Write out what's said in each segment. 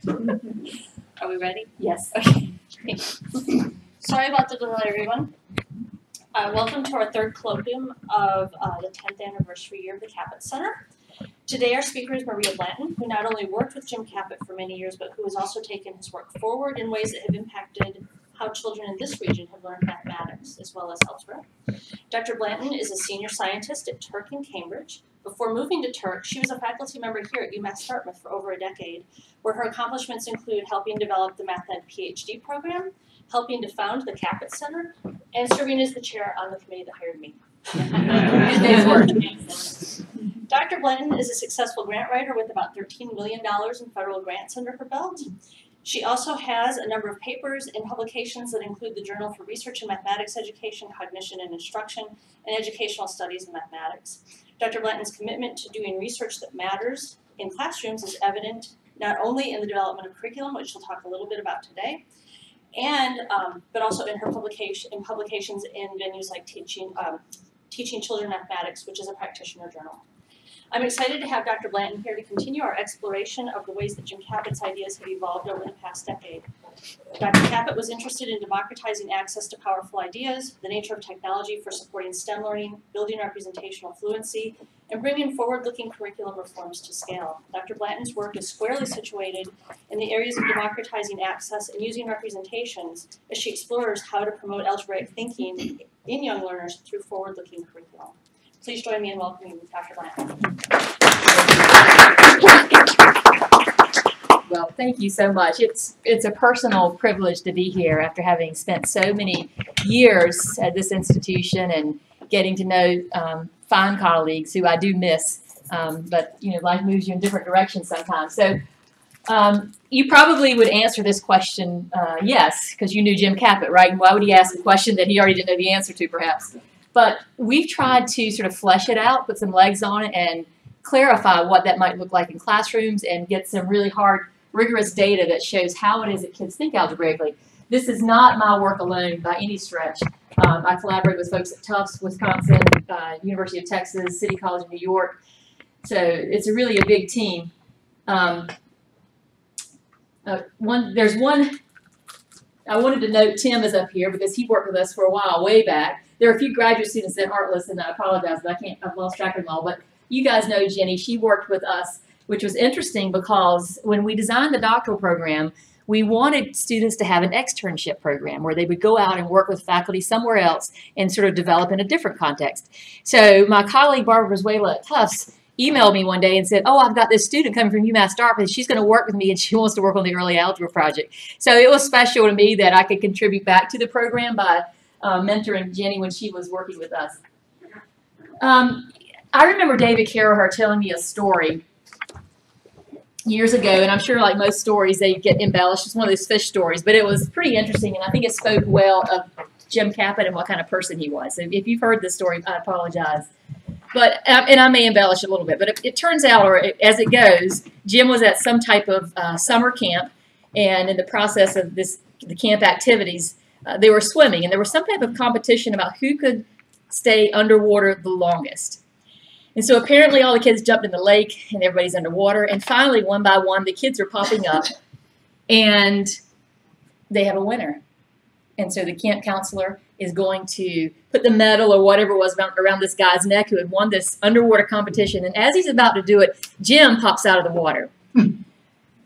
Are we ready? Yes. Okay. Sorry about the delay, everyone. Welcome to our third colloquium of the 10th anniversary year of the Kaput Center. Today our speaker is Maria Blanton, who not only worked with Jim Kaput for many years, but who has also taken his work forward in ways that have impacted how children in this region have learned mathematics, as well as algebra. Dr. Blanton is a senior scientist at Turk in Cambridge. Before moving to Turk, she was a faculty member here at UMass Dartmouth for over a decade, where her accomplishments include helping develop the MathEd PhD program, helping to found the Kaput Center, and serving as the chair on the committee that hired me. Good day's work. Dr. Blanton is a successful grant writer with about $13 million in federal grants under her belt. She also has a number of papers and publications that include the Journal for Research in Mathematics Education, Cognition and Instruction, and Educational Studies in Mathematics. Dr. Blanton's commitment to doing research that matters in classrooms is evident not only in the development of curriculum, which she'll talk a little bit about today, and but also in her publications in venues like Teaching Children Mathematics, which is a practitioner journal. I'm excited to have Dr. Blanton here to continue our exploration of the ways that Jim Kaput's ideas have evolved over the past decade. Dr. Kaput was interested in democratizing access to powerful ideas, the nature of technology for supporting STEM learning, building representational fluency, and bringing forward-looking curriculum reforms to scale. Dr. Blanton's work is squarely situated in the areas of democratizing access and using representations as she explores how to promote algebraic thinking in young learners through forward-looking curriculum. Please join me in welcoming Dr. Blanton. Well, thank you so much. It's a personal privilege to be here after having spent so many years at this institution and getting to know fine colleagues who I do miss. But you know, life moves you in different directions sometimes. So you probably would answer this question yes, because you knew Jim Kaput, right? And why would he ask a question that he already didn't know the answer to, perhaps? But we've tried to sort of flesh it out, put some legs on it, and clarify what that might look like in classrooms and get some really hard, rigorous data that shows how it is that kids think algebraically. This is not my work alone by any stretch. I collaborate with folks at Tufts, Wisconsin, University of Texas, City College of New York. So it's really a big team. There's one, I wanted to note Tim is up here because he worked with us for a while, way back. There are a few graduate students that aren't listening. I apologize, but I've lost track of them all. But you guys know Jenny. She worked with us, which was interesting because when we designed the doctoral program, we wanted students to have an externship program where they would go out and work with faculty somewhere else and sort of develop in a different context. So my colleague Barbara Brazuela at Tufts emailed me one day and said, oh, I've got this student coming from UMass Dartmouth. She's going to work with me and she wants to work on the early algebra project. So it was special to me that I could contribute back to the program by mentoring Jenny when she was working with us. I remember David Carroher telling me a story years ago, and I'm sure like most stories, they get embellished. It's one of those fish stories, but it was pretty interesting, and I think it spoke well of Jim Kaput and what kind of person he was. So if you've heard this story, I apologize. But, and I may embellish a little bit, but it turns out, or as it goes, Jim was at some type of summer camp, and in the process of the camp activities, they were swimming, and there was some type of competition about who could stay underwater the longest. And so apparently all the kids jumped in the lake, and everybody's underwater, and finally, one by one, the kids are popping up, and they have a winner. And so the camp counselor is going to put the medal or whatever it was around this guy's neck who had won this underwater competition. And as he's about to do it, Jim pops out of the water.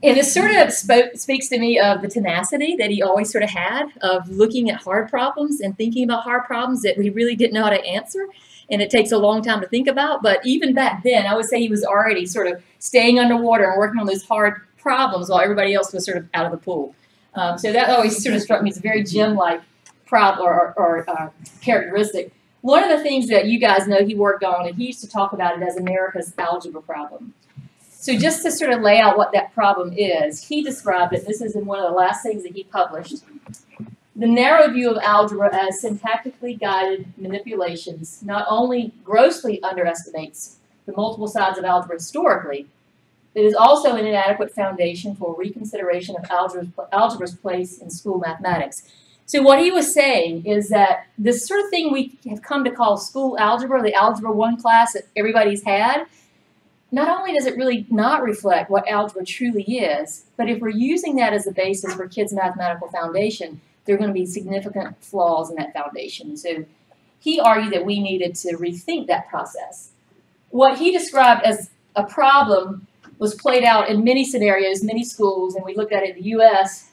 And it sort of speaks to me of the tenacity that he always sort of had of looking at hard problems and thinking about hard problems that we really didn't know how to answer. And it takes a long time to think about. But even back then, I would say he was already sort of staying underwater and working on those hard problems while everybody else was sort of out of the pool. So that always sort of struck me as a very Jim-like problem or characteristic. One of the things that you guys know he worked on, and he used to talk about it as America's algebra problem. So just to sort of lay out what that problem is, he described it, this is in one of the last things that he published, the narrow view of algebra as syntactically guided manipulations not only grossly underestimates the multiple sides of algebra historically, it is also an inadequate foundation for reconsideration of algebra's place in school mathematics. So what he was saying is that this sort of thing we have come to call school algebra, the Algebra 1 class that everybody's had, not only does it really not reflect what algebra truly is, but if we're using that as a basis for kids' mathematical foundation, there are going to be significant flaws in that foundation. So he argued that we needed to rethink that process. What he described as a problem was played out in many scenarios, many schools, and we looked at it in the U.S.,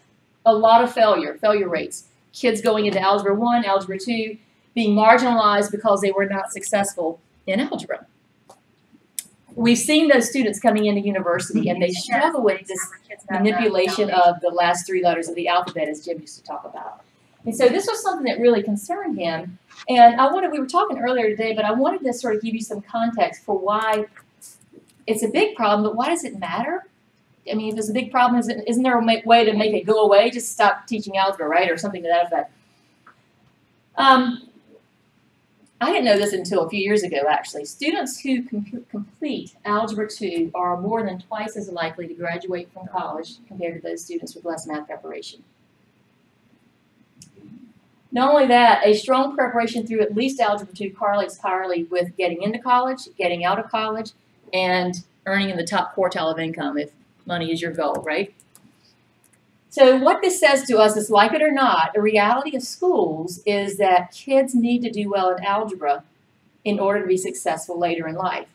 a lot of failure rates. Kids going into Algebra 1, Algebra 2, being marginalized because they were not successful in algebra. We've seen those students coming into university, and they struggle with this manipulation of the last 3 letters of the alphabet, as Jim used to talk about. And so this was something that really concerned him. And we were talking earlier today, but I wanted to sort of give you some context for why it's a big problem, but why does it matter? I mean, if there's a big problem, isn't there a way to make it go away? Just stop teaching algebra, right? Or something to that effect. I didn't know this until a few years ago, actually. Students who complete Algebra 2 are more than twice as likely to graduate from college compared to those students with less math preparation. Not only that, a strong preparation through at least Algebra 2 correlates powerfully with getting into college, getting out of college, and earning in the top quartile of income if money is your goal, right? So what this says to us is, like it or not, the reality of schools is that kids need to do well in algebra in order to be successful later in life.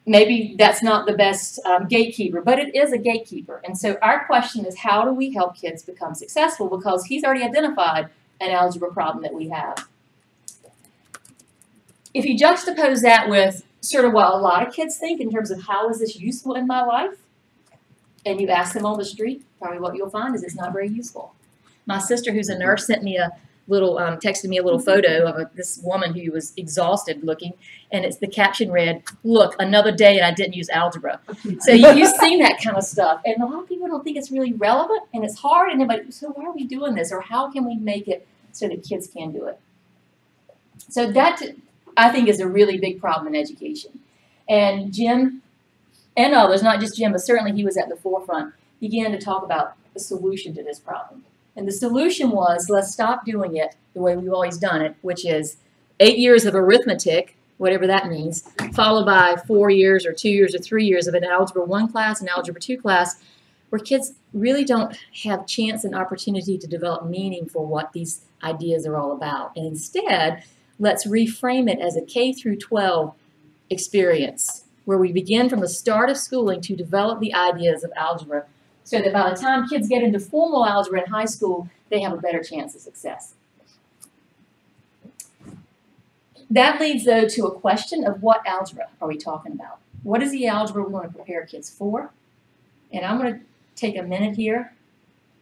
Maybe that's not the best gatekeeper, but it is a gatekeeper. And so our question is, how do we help kids become successful? Because he's already identified an algebra problem that we have. If you juxtapose that with sort of what a lot of kids think in terms of how is this useful in my life, and you ask them on the street, probably what you'll find is it's not very useful. My sister, who's a nurse, sent me a little, texted me a little photo of this woman who was exhausted looking, and the caption read, "Look, another day and I didn't use algebra." So you've seen that kind of stuff, and a lot of people don't think it's really relevant, and it's hard, and they're like, so why are we doing this, or how can we make it so that kids can do it? So that, I think, is a really big problem in education. And Jim, and others, not just Jim, but certainly he was at the forefront, began to talk about the solution to this problem. And the solution was, let's stop doing it the way we've always done it, which is 8 years of arithmetic, whatever that means, followed by 4 years or 2 years or 3 years of an Algebra 1 class and Algebra 2 class, where kids really don't have chance and opportunity to develop meaning for what these ideas are all about. And instead, let's reframe it as a K through 12 experience, where we begin from the start of schooling to develop the ideas of algebra so that by the time kids get into formal algebra in high school, they have a better chance of success. That leads, though, to a question of what algebra are we talking about? What is the algebra we want to prepare kids for? And I'm going to take a minute here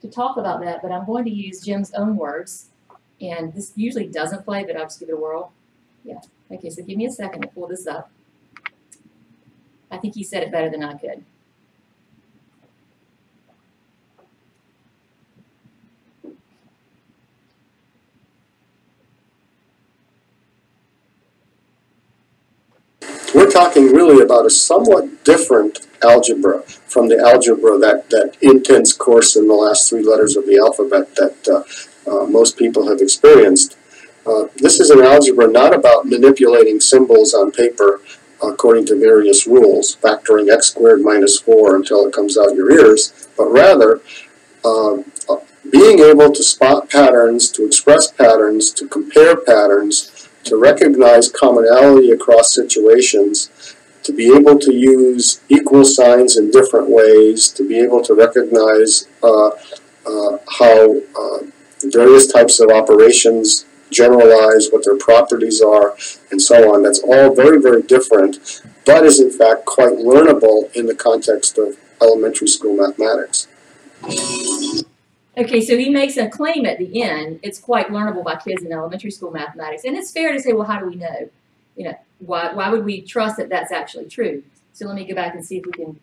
to talk about that, but I'm going to use Jim's own words. And this usually doesn't play, but I'll just give it a whirl. Yeah. Okay, so give me a second to pull this up. I think he said it better than I could. We're talking really about a somewhat different algebra from the algebra, that intense course in the last 3 letters of the alphabet that most people have experienced. This is an algebra not about manipulating symbols on paper according to various rules, factoring x squared minus 4 until it comes out your ears, but rather being able to spot patterns, to express patterns, to compare patterns, to recognize commonality across situations, to be able to use equal signs in different ways, to be able to recognize how various types of operations generalize, what their properties are, and so on. That's all very, very different, but is in fact quite learnable in the context of elementary school mathematics. Okay, so he makes a claim at the end. It's quite learnable by kids in elementary school mathematics. And it's fair to say, well, how do we know? You know, why would we trust that that's actually true? So let me go back and see if we can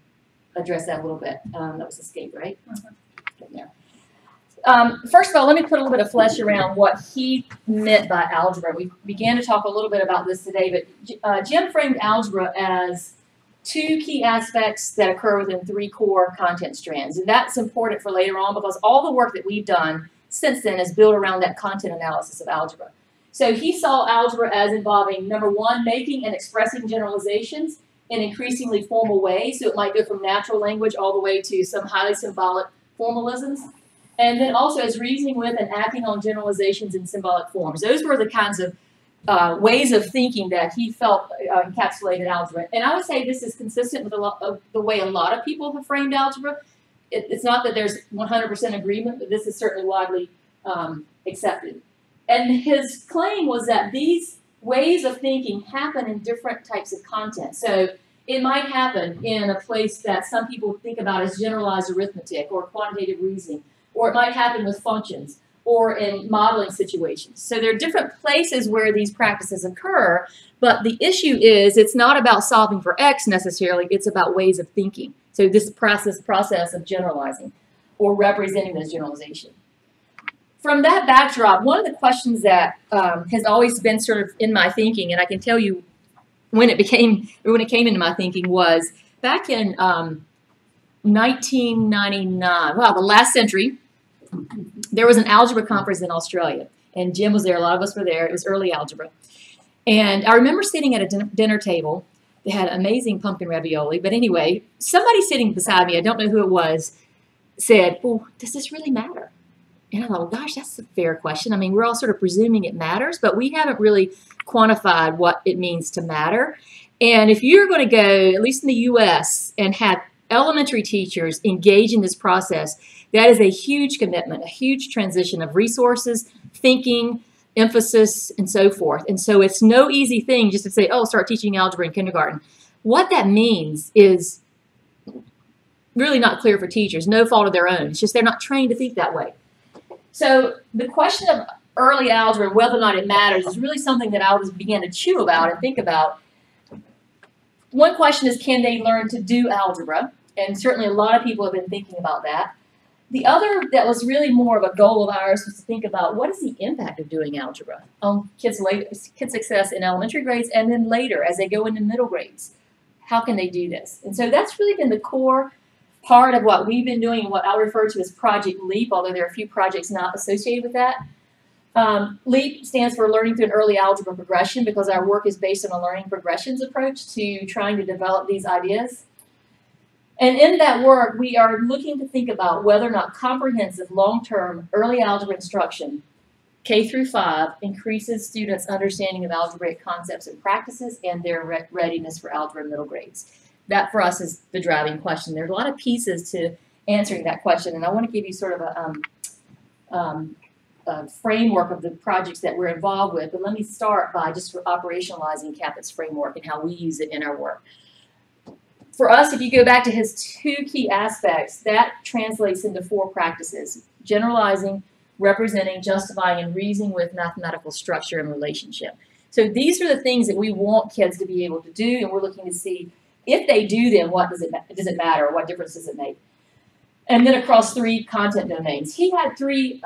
address that a little bit. That was escape, right? There. First of all, let me put a little bit of flesh around what he meant by algebra. We began to talk a little bit about this today, but Jim framed algebra as 2 key aspects that occur within 3 core content strands. And that's important for later on because all the work that we've done since then is built around that content analysis of algebra. So he saw algebra as involving, number 1, making and expressing generalizations, in increasingly formal ways. So it might go from natural language all the way to some highly symbolic formalisms. And then also as reasoning with and acting on generalizations in symbolic forms. Those were the kinds of ways of thinking that he felt encapsulated algebra. And I would say this is consistent with a lot of the way a lot of people have framed algebra. It's not that there's 100% agreement, but this is certainly widely accepted. And his claim was that these ways of thinking happen in different types of content. So it might happen in a place that some people think about as generalized arithmetic or quantitative reasoning, or it might happen with functions, or in modeling situations. So there are different places where these practices occur, but the issue is it's not about solving for X necessarily, it's about ways of thinking. So this process of generalizing or representing those generalizations. From that backdrop, one of the questions that has always been sort of in my thinking, and I can tell you when it came into my thinking, was back in 1999, wow, the last century, there was an algebra conference in Australia, and Jim was there. A lot of us were there. It was early algebra. And I remember sitting at a dinner table. They had amazing pumpkin ravioli. But anyway, somebody sitting beside me, I don't know who it was, said, well, does this really matter? And I thought, well, gosh, that's a fair question. I mean, we're all sort of presuming it matters, but we haven't really quantified what it means to matter. And if you're going to go, at least in the U.S., and have elementary teachers engage in this process, that is a huge commitment, a huge transition of resources, thinking, emphasis, and so forth. And so it's no easy thing just to say, oh, start teaching algebra in kindergarten. What that means is really not clear for teachers, no fault of their own. It's just they're not trained to think that way. So the question of early algebra and whether or not it matters is really something that I began to chew about and think about. One question is, can they learn to do algebra? And certainly a lot of people have been thinking about that. The other that was really more of a goal of ours was to think about what is the impact of doing algebra on kids' success in elementary grades and then later as they go into middle grades. How can they do this? And so that's really been the core part of what we've been doing and what I'll refer to as Project LEAP, although there are a few projects not associated with that. LEAP stands for Learning Through an Early Algebra Progression because our work is based on a learning progressions approach to trying to develop these ideas. And in that work, we are looking to think about whether or not comprehensive long-term early algebra instruction, K through 5, increases students' understanding of algebraic concepts and practices and their readiness for algebra in middle grades. That, for us, is the driving question. There's a lot of pieces to answering that question, and I want to give you sort of a framework of the projects that we're involved with, but let me start by just operationalizing Kaput's framework and how we use it in our work. For us, if you go back to his two key aspects, that translates into 4 practices: generalizing, representing, justifying, and reasoning with mathematical structure and relationship. So these are the things that we want kids to be able to do, and we're looking to see if they do them, what does it matter? What difference does it make? And then across 3 content domains. He had 3,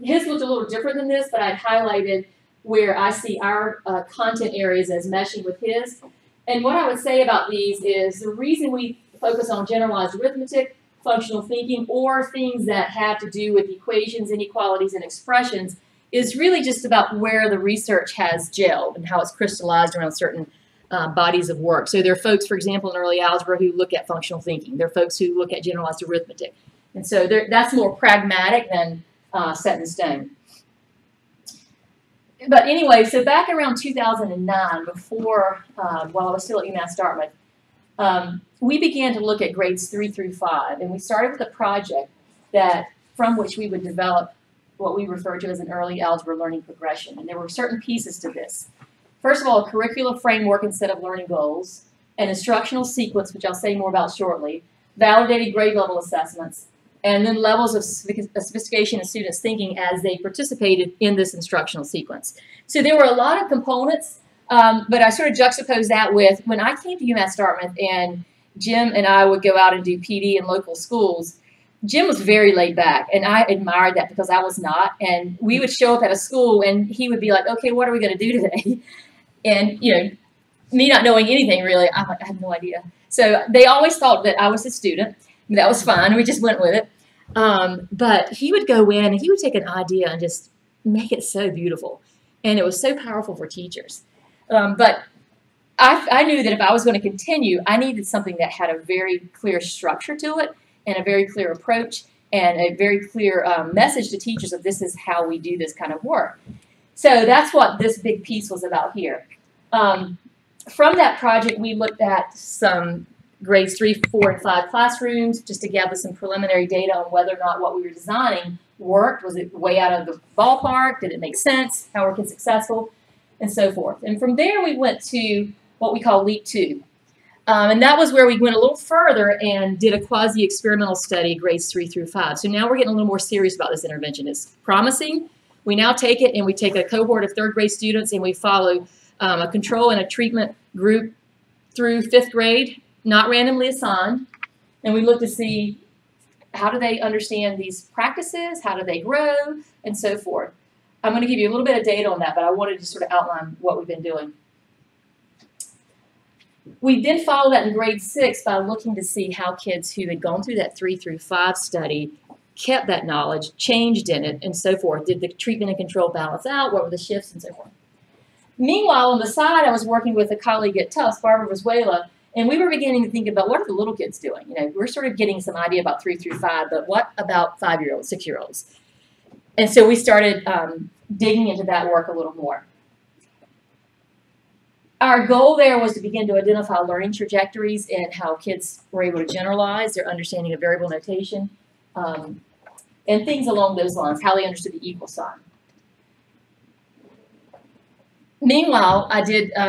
his looked a little different than this, but I've highlighted where I see our content areas as meshing with his. And what I would say about these is the reason we focus on generalized arithmetic, functional thinking, or things that have to do with equations, inequalities, and expressions is really just about where the research has gelled and how it's crystallized around certain bodies of work. So there are folks, for example, in early algebra who look at functional thinking. There are folks who look at generalized arithmetic. And so that's more pragmatic than set in stone. But anyway, so back around 2009, before, while I was still at UMass Dartmouth, we began to look at grades 3 through 5. And we started with a project from which we would develop what we refer to as an early algebra learning progression. And there were certain pieces to this. First of all, a curricular framework instead of learning goals, an instructional sequence, which I'll say more about shortly, validated grade level assessments, and then levels of sophistication in students' thinking as they participated in this instructional sequence. So there were a lot of components, but I sort of juxtaposed that with when I came to UMass Dartmouth and Jim and I would go out and do PD in local schools. Jim was very laid back, and I admired that because I was not. And we would show up at a school, and he would be like, okay, what are we going to do today? And, you know, me not knowing anything really, I'm like, I have no idea. So they always thought that I was a student. That was fine. We just went with it. But he would go in and he would take an idea and just make it so beautiful. And it was so powerful for teachers. But I knew that if I was going to continue, I needed something that had a very clear structure to it and a very clear approach and a very clear message to teachers of this is how we do this kind of work. So that's what this big piece was about here. From that project, we looked at some grades 3, 4, and 5 classrooms just to gather some preliminary data on whether or not what we were designing worked. Was it way out of the ballpark? Did it make sense? How were kids successful? And so forth. And from there, we went to what we call Leap 2. And that was where we went a little further and did a quasi-experimental study, grades 3 through 5. So now we're getting a little more serious about this intervention. It's promising. We now take it and we take a cohort of 3rd grade students and we follow a control and a treatment group through 5th grade, not randomly assigned. And we look to see how do they understand these practices, how do they grow, and so forth. I'm going to give you a little bit of data on that, but I wanted to sort of outline what we've been doing. We then follow that in grade 6 by looking to see how kids who had gone through that 3 through 5 study kept that knowledge, changed in it, and so forth. Did the treatment and control balance out? What were the shifts, and so forth? Meanwhile, on the side, I was working with a colleague at Tufts, Barbara Vazuela, and we were beginning to think about what are the little kids doing? You know, we're sort of getting some idea about 3 through 5, but what about 5-year-olds, 6-year-olds? And so we started digging into that work a little more. Our goal there was to begin to identify learning trajectories and how kids were able to generalize their understanding of variable notation and things along those lines, how they understood the equal sign. Meanwhile,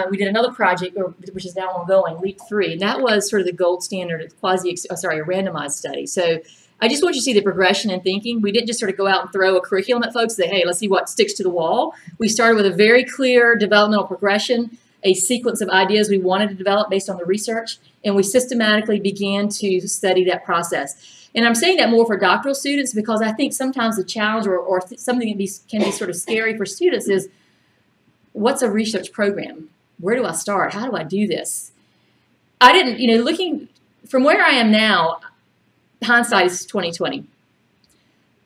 we did another project, which is now ongoing, Leap 3, and that was sort of the gold standard of a randomized study. So I just want you to see the progression in thinking. We didn't just sort of go out and throw a curriculum at folks and say, hey, let's see what sticks to the wall. We started with a very clear developmental progression, a sequence of ideas we wanted to develop based on the research, and we systematically began to study that process. And I'm saying that more for doctoral students because I think sometimes the challenge or something that can be sort of scary for students is, what's a research program? Where do I start? How do I do this? I didn't, you know, looking from where I am now, hindsight is 20/20.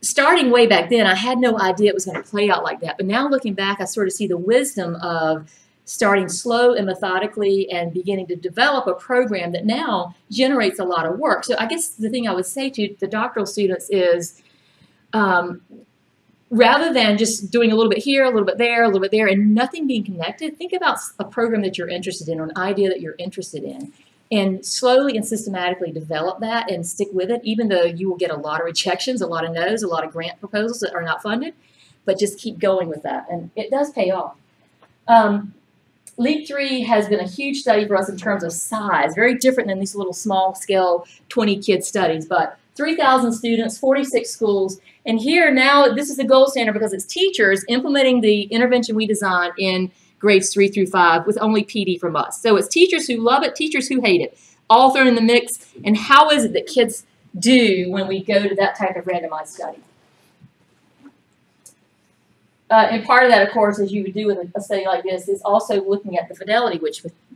Starting way back then, I had no idea it was going to play out like that. But now looking back, I sort of see the wisdom of starting slow and methodically and beginning to develop a program that now generates a lot of work. So I guess the thing I would say to the doctoral students is, rather than just doing a little bit here, a little bit there, and nothing being connected, think about a program that you're interested in or an idea that you're interested in. And slowly and systematically develop that and stick with it, even though you will get a lot of rejections, a lot of no's, a lot of grant proposals that are not funded, but just keep going with that. And it does pay off. Leap 3 has been a huge study for us in terms of size, very different than these little small scale 20-kid studies, but 3,000 students, 46 schools, and here now this is the gold standard because it's teachers implementing the intervention we designed in grades 3 through 5 with only PD from us. So it's teachers who love it, teachers who hate it, all thrown in the mix. And how is it that kids do when we go to that type of randomized study? And part of that, of course, as you would do with a study like this, is also looking at the fidelity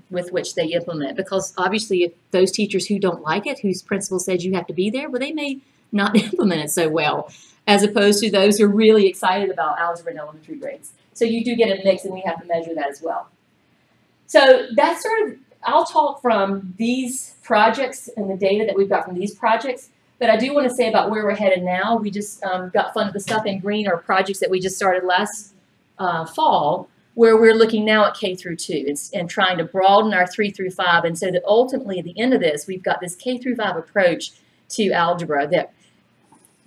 with which they implement. Because obviously, if those teachers who don't like it, whose principal says you have to be there, well, they may not implement it so well, as opposed to those who are really excited about algebra in elementary grades. So you do get a mix, and we have to measure that as well. So that's sort of, I'll talk from these projects and the data that we've got from these projects. But I do want to say about where we're headed now. We just got funded. The stuff in green are projects that we just started last fall, where we're looking now at K through 2 and trying to broaden our 3 through 5. And so that ultimately at the end of this, we've got this K through 5 approach to algebra that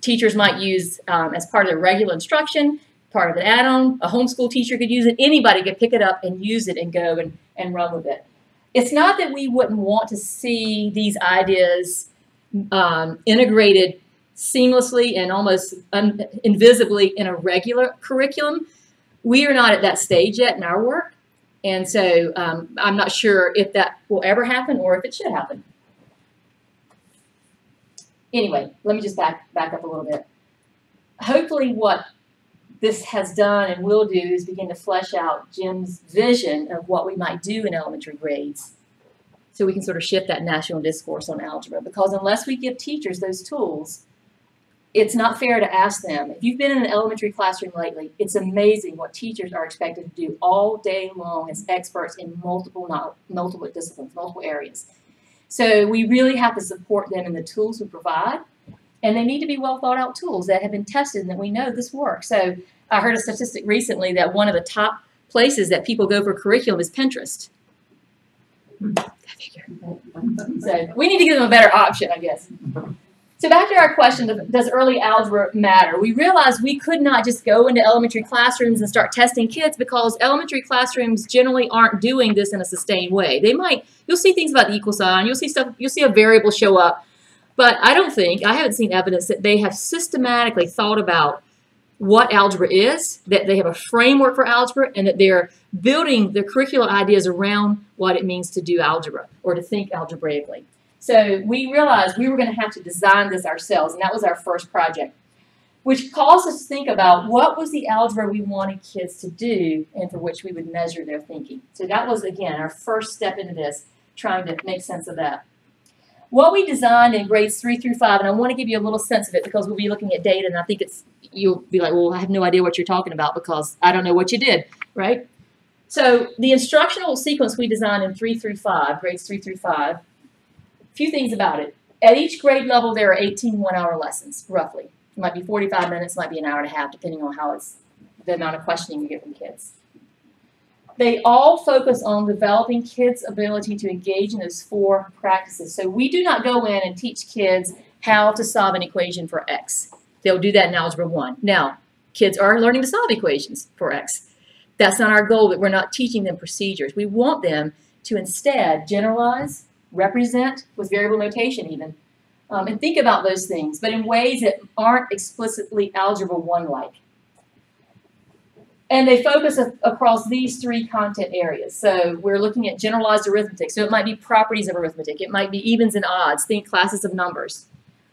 teachers might use as part of their regular instruction, part of an add-on. A homeschool teacher could use it. Anybody could pick it up and use it and go and run with it. It's not that we wouldn't want to see these ideas integrated seamlessly and almost invisibly in a regular curriculum. We are not at that stage yet in our work, and so I'm not sure if that will ever happen or if it should happen. Anyway, let me just back up a little bit. Hopefully what this has done and will do is begin to flesh out Jim's vision of what we might do in elementary grades, so we can sort of shift that national discourse on algebra. Because unless we give teachers those tools, it's not fair to ask them. If you've been in an elementary classroom lately, it's amazing what teachers are expected to do all day long as experts in multiple disciplines, multiple areas. So we really have to support them in the tools we provide, and they need to be well thought out tools that have been tested and that we know this works. So I heard a statistic recently that one of the top places that people go for curriculum is Pinterest. So we need to give them a better option, I guess. So back to our question, does early algebra matter? We realized we could not just go into elementary classrooms and start testing kids because elementary classrooms generally aren't doing this in a sustained way. They might, you'll see things about the equal sign, you'll see a variable show up, but I haven't seen evidence that they have systematically thought about what algebra is, that they have a framework for algebra, and that they're building their curricular ideas around what it means to do algebra or to think algebraically. So we realized we were going to have to design this ourselves, and that was our first project, which caused us to think about what was the algebra we wanted kids to do and for which we would measure their thinking. So that was, again, our first step into this, trying to make sense of that. What we designed in grades 3 through 5, and I want to give you a little sense of it because we'll be looking at data, and I think you'll be like, well, I have no idea what you're talking about because I don't know what you did, right? So the instructional sequence we designed in grades 3 through 5, a few things about it. At each grade level, there are 18 one-hour lessons, roughly. It might be 45 minutes, might be an hour and a half, depending on how the amount of questioning you get from kids. They all focus on developing kids' ability to engage in those 4 practices. So we do not go in and teach kids how to solve an equation for x. They'll do that in Algebra 1. Now, kids are learning to solve equations for x. That's not our goal, that we're not teaching them procedures. We want them to instead generalize, represent with variable notation even, and think about those things, but in ways that aren't explicitly Algebra 1-like. And they focus across these 3 content areas. So we're looking at generalized arithmetic. So it might be properties of arithmetic. It might be evens and odds. Think classes of numbers.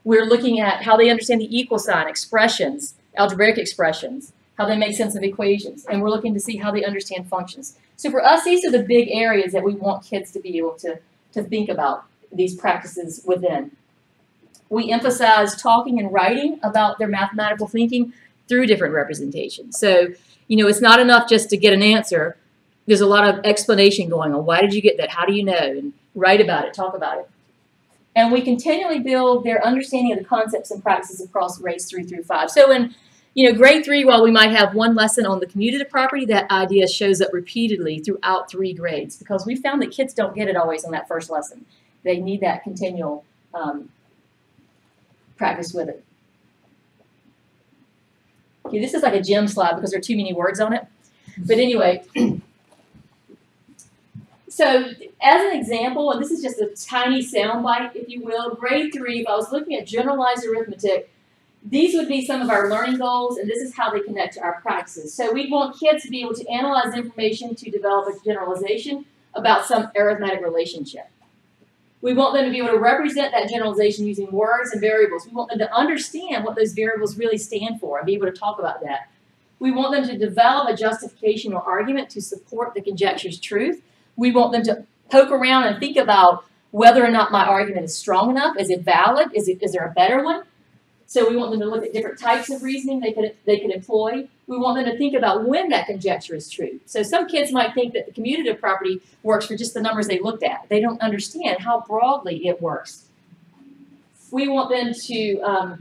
We're looking at how they understand the equal sign, expressions, algebraic expressions, how they make sense of equations. And we're looking to see how they understand functions. So for us, these are the big areas that we want kids to be able to think about these practices within. We emphasize talking and writing about their mathematical thinking through different representations. So, you know, it's not enough just to get an answer. There's a lot of explanation going on. Why did you get that? How do you know? And write about it, talk about it. And we continually build their understanding of the concepts and practices across grades 3 through 5. So in, you know, grade 3, while we might have one lesson on the commutative property, that idea shows up repeatedly throughout 3 grades because we found that kids don't get it always on that first lesson. They need that continual practice with it. Okay, this is like a Jim slide because there are too many words on it. But anyway, so as an example, and this is just a tiny soundbite, if you will, grade 3, if I was looking at generalized arithmetic, these would be some of our learning goals, and this is how they connect to our practices. So we want kids to be able to analyze information to develop a generalization about some arithmetic relationship. We want them to be able to represent that generalization using words and variables. We want them to understand what those variables really stand for and be able to talk about that. We want them to develop a justification or argument to support the conjecture's truth. We want them to poke around and think about whether or not my argument is strong enough. Is it valid? Is there a better one? So we want them to look at different types of reasoning they could employ. We want them to think about when that conjecture is true. So some kids might think that the commutative property works for just the numbers they looked at. They don't understand how broadly it works. We want them to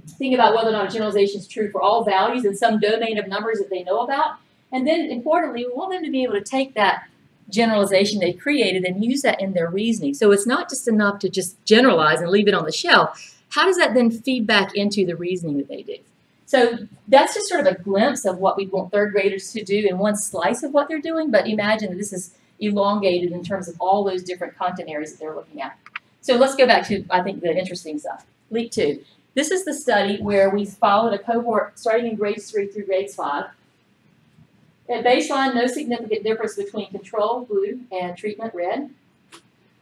think about whether or not a generalization is true for all values in some domain of numbers that they know about. And then importantly, we want them to be able to take that generalization they created and use that in their reasoning. So it's not just enough to just generalize and leave it on the shelf. How does that then feed back into the reasoning that they do? So that's just sort of a glimpse of what we want 3rd graders to do in one slice of what they're doing, but imagine that this is elongated in terms of all those different content areas that they're looking at. So let's go back to, I think, the interesting stuff. Leap 2. This is the study where we followed a cohort starting in grades 3 through grades 5. At baseline, no significant difference between control, blue, and treatment, red.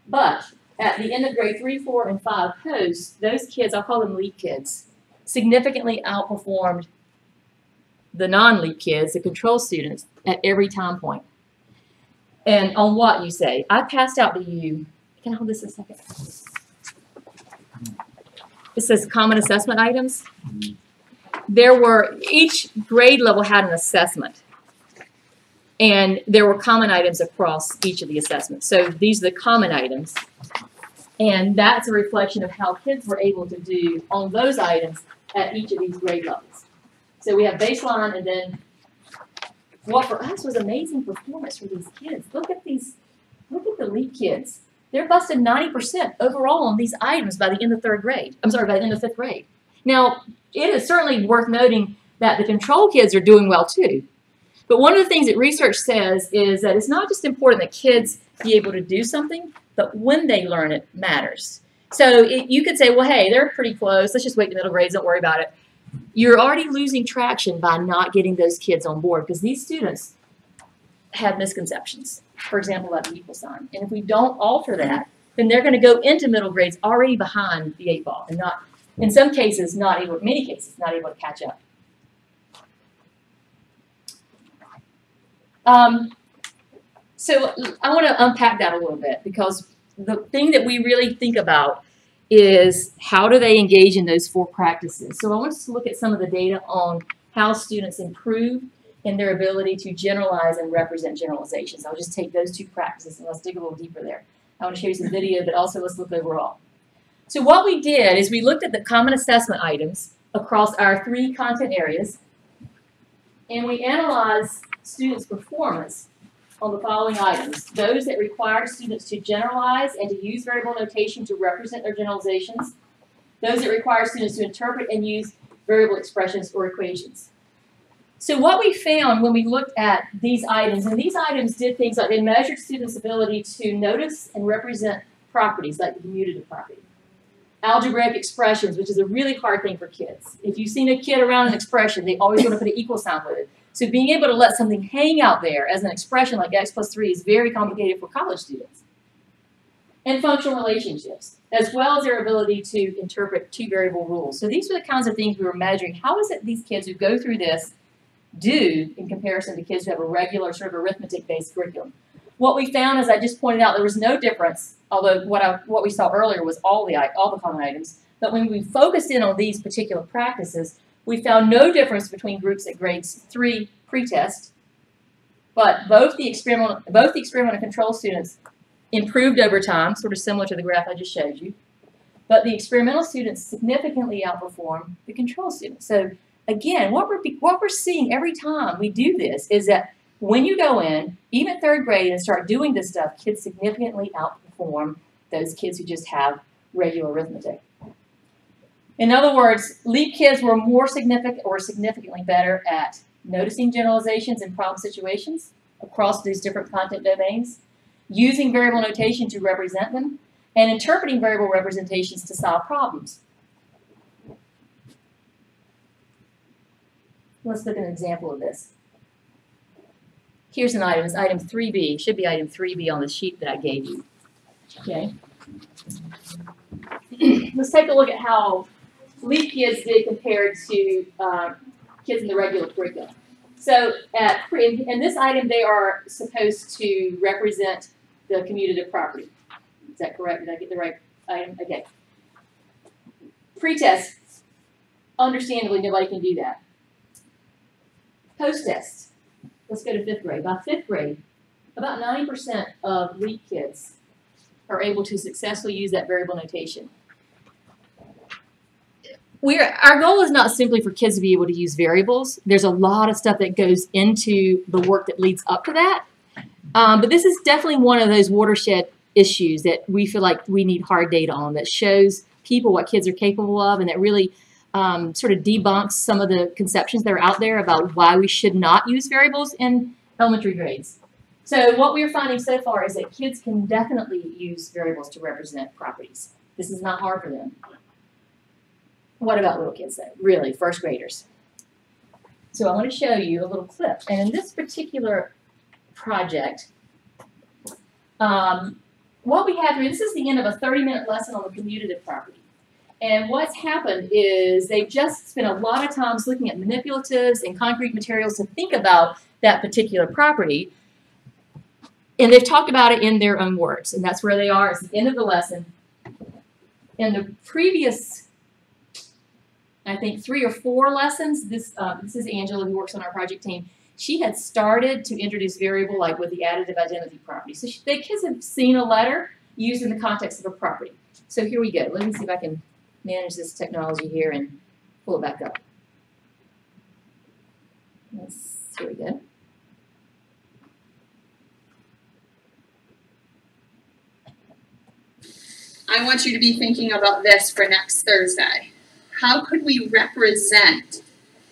But at the end of grade 3, 4, and 5 post, those kids, I'll call them leap kids, significantly outperformed the non-leap kids, the control students, at every time point. And on what, you say? I passed out to you. Can I hold this a second? it says common assessment items. Each grade level had an assessment. And there were common items across each of the assessments. So these are the common items. And that's a reflection of how kids were able to do on those items at each of these grade levels. So we have baseline, and then what for us was amazing performance for these kids. Look at the LEAP kids. They're busted 90% overall on these items by the end of third grade. I'm sorry, by the end of fifth grade. Now, it is certainly worth noting that the control kids are doing well too. But one of the things that research says is that it's not just important that kids be able to do something, but when they learn it matters. So you could say, well, hey, they're pretty close. Let's just wait to middle grades. Don't worry about it. You're already losing traction by not getting those kids on board because these students have misconceptions, for example, about the equal sign. And if we don't alter that, then they're going to go into middle grades already behind the 8 ball and not, in some cases, many cases, not able to catch up. So I want to unpack that a little bit because the thing that we really think about is how do they engage in those 4 practices. So I want us to look at some of the data on how students improve in their ability to generalize and represent generalizations. I'll just take those 2 practices and let's dig a little deeper there. I want to show you some video, but also let's look overall. So what we did is we looked at the common assessment items across our 3 content areas, and we analyzed students' performance on the following items. Those that require students to generalize and to use variable notation to represent their generalizations. Those that require students to interpret and use variable expressions or equations. So what we found when we looked at these items, and these items did things like they measured students' ability to notice and represent properties like the commutative property. Algebraic expressions, which is a really hard thing for kids. If you've seen a kid around an expression, they always want to put an equal sign with it. So being able to let something hang out there as an expression like x plus 3 is very complicated for college students. And functional relationships, as well as their ability to interpret 2 variable rules. So these were the kinds of things we were measuring. How is it these kids who go through this do in comparison to kids who have a regular sort of arithmetic-based curriculum? What we found, as I just pointed out, there was no difference, although what we saw earlier was all the common items. But when we focused in on these particular practices, we found no difference between groups at grades 3 pretest, but both the experimental and control students improved over time, sort of similar to the graph I just showed you. But the experimental students significantly outperformed the control students. So again, what we're seeing every time we do this is that when you go in, even 3rd grade, and start doing this stuff, kids significantly outperform those kids who just have regular arithmetic. In other words, LEAP kids were significantly better at noticing generalizations in problem situations across these different content domains, using variable notation to represent them, and interpreting variable representations to solve problems. Let's look at an example of this. Here's an item. It's item 3B. It should be item 3B on the sheet that I gave you. Okay. Let's take a look at how LEAP kids did compared to kids in the regular curriculum. So in this item, they are supposed to represent the commutative property. Is that correct? Did I get the right item? Okay. Pretest, understandably, nobody can do that. Post-test. Let's go to 5th grade. By 5th grade, about 90% of LEAP kids are able to successfully use that variable notation. Our goal is not simply for kids to be able to use variables. There's a lot of stuff that goes into the work that leads up to that. But this is definitely one of those watershed issues that we feel like we need hard data on, that shows people what kids are capable of, and that really sort of debunks some of the conceptions that are out there about why we should not use variables in elementary grades. So what we're finding so far is that kids can definitely use variables to represent properties. This is not hard for them. What about little kids though? Really, 1st graders. So I want to show you a little clip. And in this particular project, what we have here, this is the end of a 30-minute lesson on the commutative property. And what's happened is they've just spent a lot of time looking at manipulatives and concrete materials to think about that particular property. And they've talked about it in their own words. And that's where they are. It's the end of the lesson. In the previous think 3 or 4 lessons. This is Angela, who works on our project team. She had started to introduce variable like with the additive identity property. So the kids have seen a letter used in the context of a property. So here we go. Let me see if I can manage this technology here and pull it back up. Here we go. I want you to be thinking about this for next Thursday. How could we represent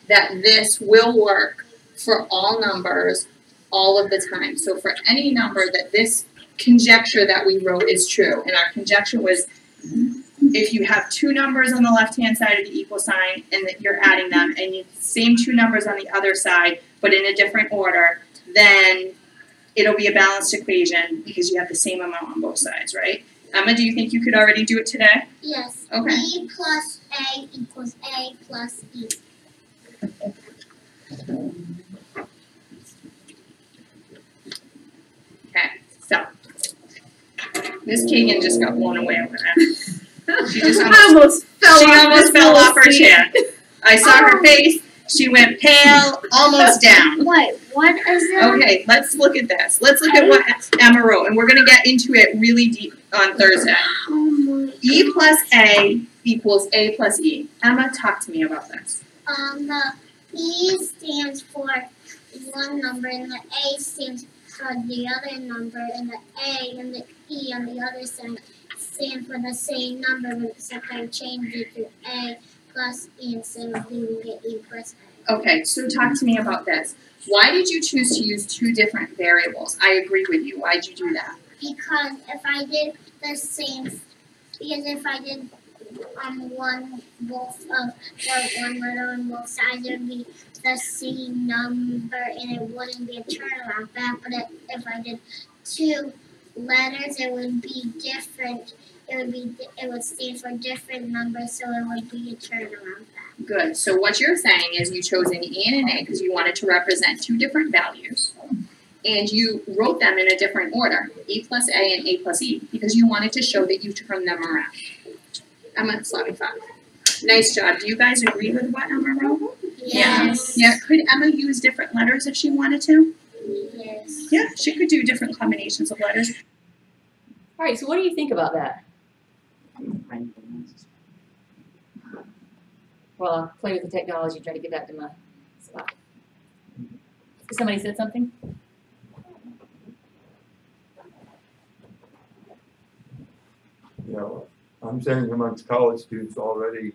that this will work for all numbers all of the time? So for any number that this conjecture that we wrote is true, and our conjecture was if you have 2 numbers on the left-hand side of the equal sign and that you're adding them, and you same 2 numbers on the other side but in a different order, then it'll be a balanced equation because you have the same amount on both sides, right? Emma, do you think you could already do it today? Yes. Okay. B plus A equals A plus E. Okay, so Miss Kagan just got blown away over that. She just almost fell off her chair. I saw her face. She went pale, almost down. Wait, what is that? Okay, let's look at this. Let's look at what Emma wrote, and we're going to get into it really deep on Thursday. E plus A equals A plus E. Emma, talk to me about this. The E stands for one number, and the A stands for the other number, and the A and the E on the other side stand for the same number, but except I changed it to A plus E instead of leaving it E plus A. Okay, so talk to me about this. Why did you choose to use 2 different variables? I agree with you. Why did you do that? Because if I did the same, because if I did one letter on both sides, it would be the same number and it wouldn't be a turnaround back. But if I did 2 letters, it would be different. It would stand for different numbers, so it would be a turnaround back. Good. So what you're saying is you chose an E and an A because you wanted to represent 2 different values. And you wrote them in a different order, E plus A and A plus E, because you wanted to show that you turned them around. Emma, slap me 5. Nice job. Do you guys agree with what Emma wrote? Yes. Yeah. Could Emma use different letters if she wanted to? Yes. Yeah, she could do different combinations of letters. All right, so what do you think about that? Well, I'll play with the technology and try to get back to my spot. Somebody said something? You know, I'm saying amongst college students already,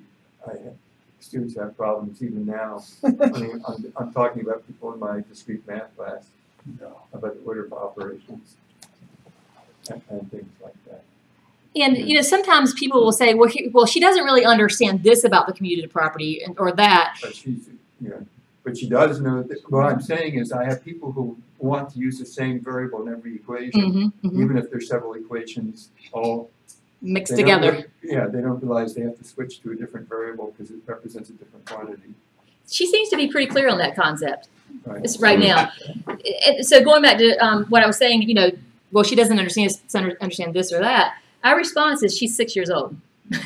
students have problems even now. I mean, I'm talking about people in my discrete math class, about the order of operations and things like that. And, you know, sometimes people will say, well, she doesn't really understand this about the commutative property or that. But she's, you know, but she does know that. What I'm saying is I have people who want to use the same variable in every equation, even if there's several equations all mixed together. Yeah, they don't realize they have to switch to a different variable because it represents a different quantity. She seems to be pretty clear on that concept Right now. So going back to what I was saying, you know, well, she doesn't understand this or that. Our response is she's 6 years old.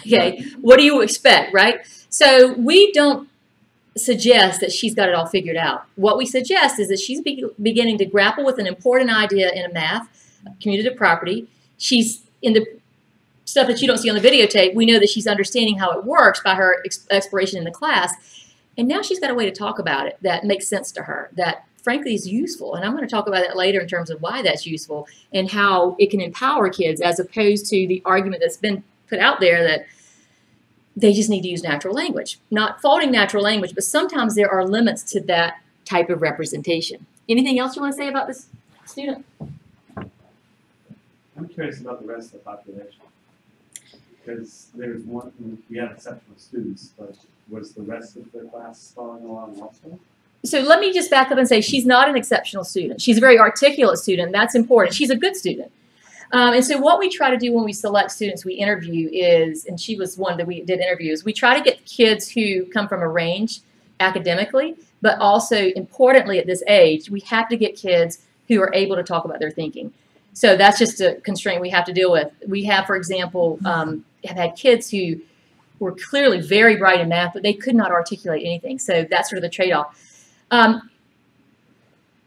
Okay, what do you expect, right? So we don't suggest that she's got it all figured out. What we suggest is that she's beginning to grapple with an important idea in a math, commutative property. She's in the stuff that you don't see on the videotape. We know that she's understanding how it works by her exploration in the class. And now she's got a way to talk about it that makes sense to her, that frankly is useful. And I'm going to talk about that later in terms of why that's useful and how it can empower kids as opposed to the argument that's been put out there that they just need to use natural language. Not faulting natural language, but sometimes there are limits to that type of representation. Anything else you want to say about this student? I'm curious about the rest of the population. Because there's one, we have exceptional students, but was the rest of the class following along also? So let me just back up and say she's not an exceptional student. She's a very articulate student. That's important. She's a good student. And so what we try to do when we select students we interview is, and she was one that we did interviews, we try to get kids who come from a range academically, but also importantly at this age, we have to get kids who are able to talk about their thinking. So that's just a constraint we have to deal with. We have, for example, have had kids who were clearly very bright in math, but they could not articulate anything. So that's sort of the trade-off.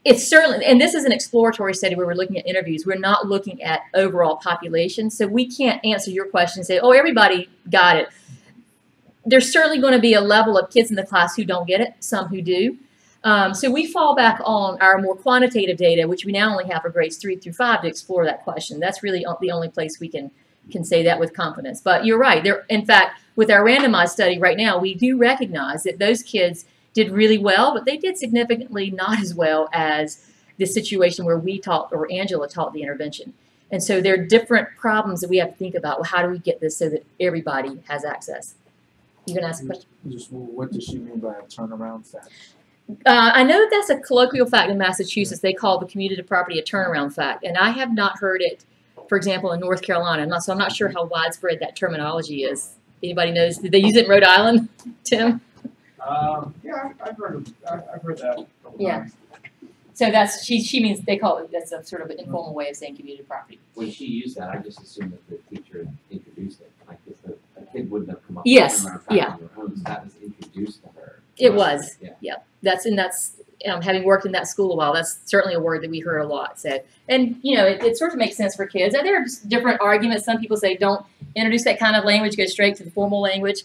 It's certainly, and this is an exploratory study where we're looking at interviews. We're not looking at overall population, so we can't answer your question and say, oh, everybody got it. There's certainly going to be a level of kids in the class who don't get it, some who do. So we fall back on our more quantitative data, which we now only have for grades 3 through 5 to explore that question. That's really the only place we can say that with confidence. But you're right. In fact, with our randomized study right now, we do recognize that those kids did really well, but they did significantly not as well as the situation where we taught, or Angela taught, the intervention. And so there are different problems that we have to think about. Well, how do we get this so that everybody has access? You going to ask a question? Just what does she mean by a turnaround fact? I know that's a colloquial fact in Massachusetts. They call the commutative property a turnaround fact. And I have not heard it, for example, in North Carolina. So I'm not sure how widespread that terminology is. Anybody knows? Did they use it in Rhode Island, Tim? Yeah, I've heard that. Yeah. So that's she means, they call it, that's a sort of an informal way of saying commutative property. When she used that, I just assumed that the teacher introduced it. Like if a kid wouldn't have come up Yes, with a yeah. on their own, so that was introduced to her. It was. Yeah. That's having worked in that school a while, that's certainly a word that we heard a lot. So, and you know, it sort of makes sense for kids. And there are different arguments. Some people say don't introduce that kind of language, go straight to the formal language.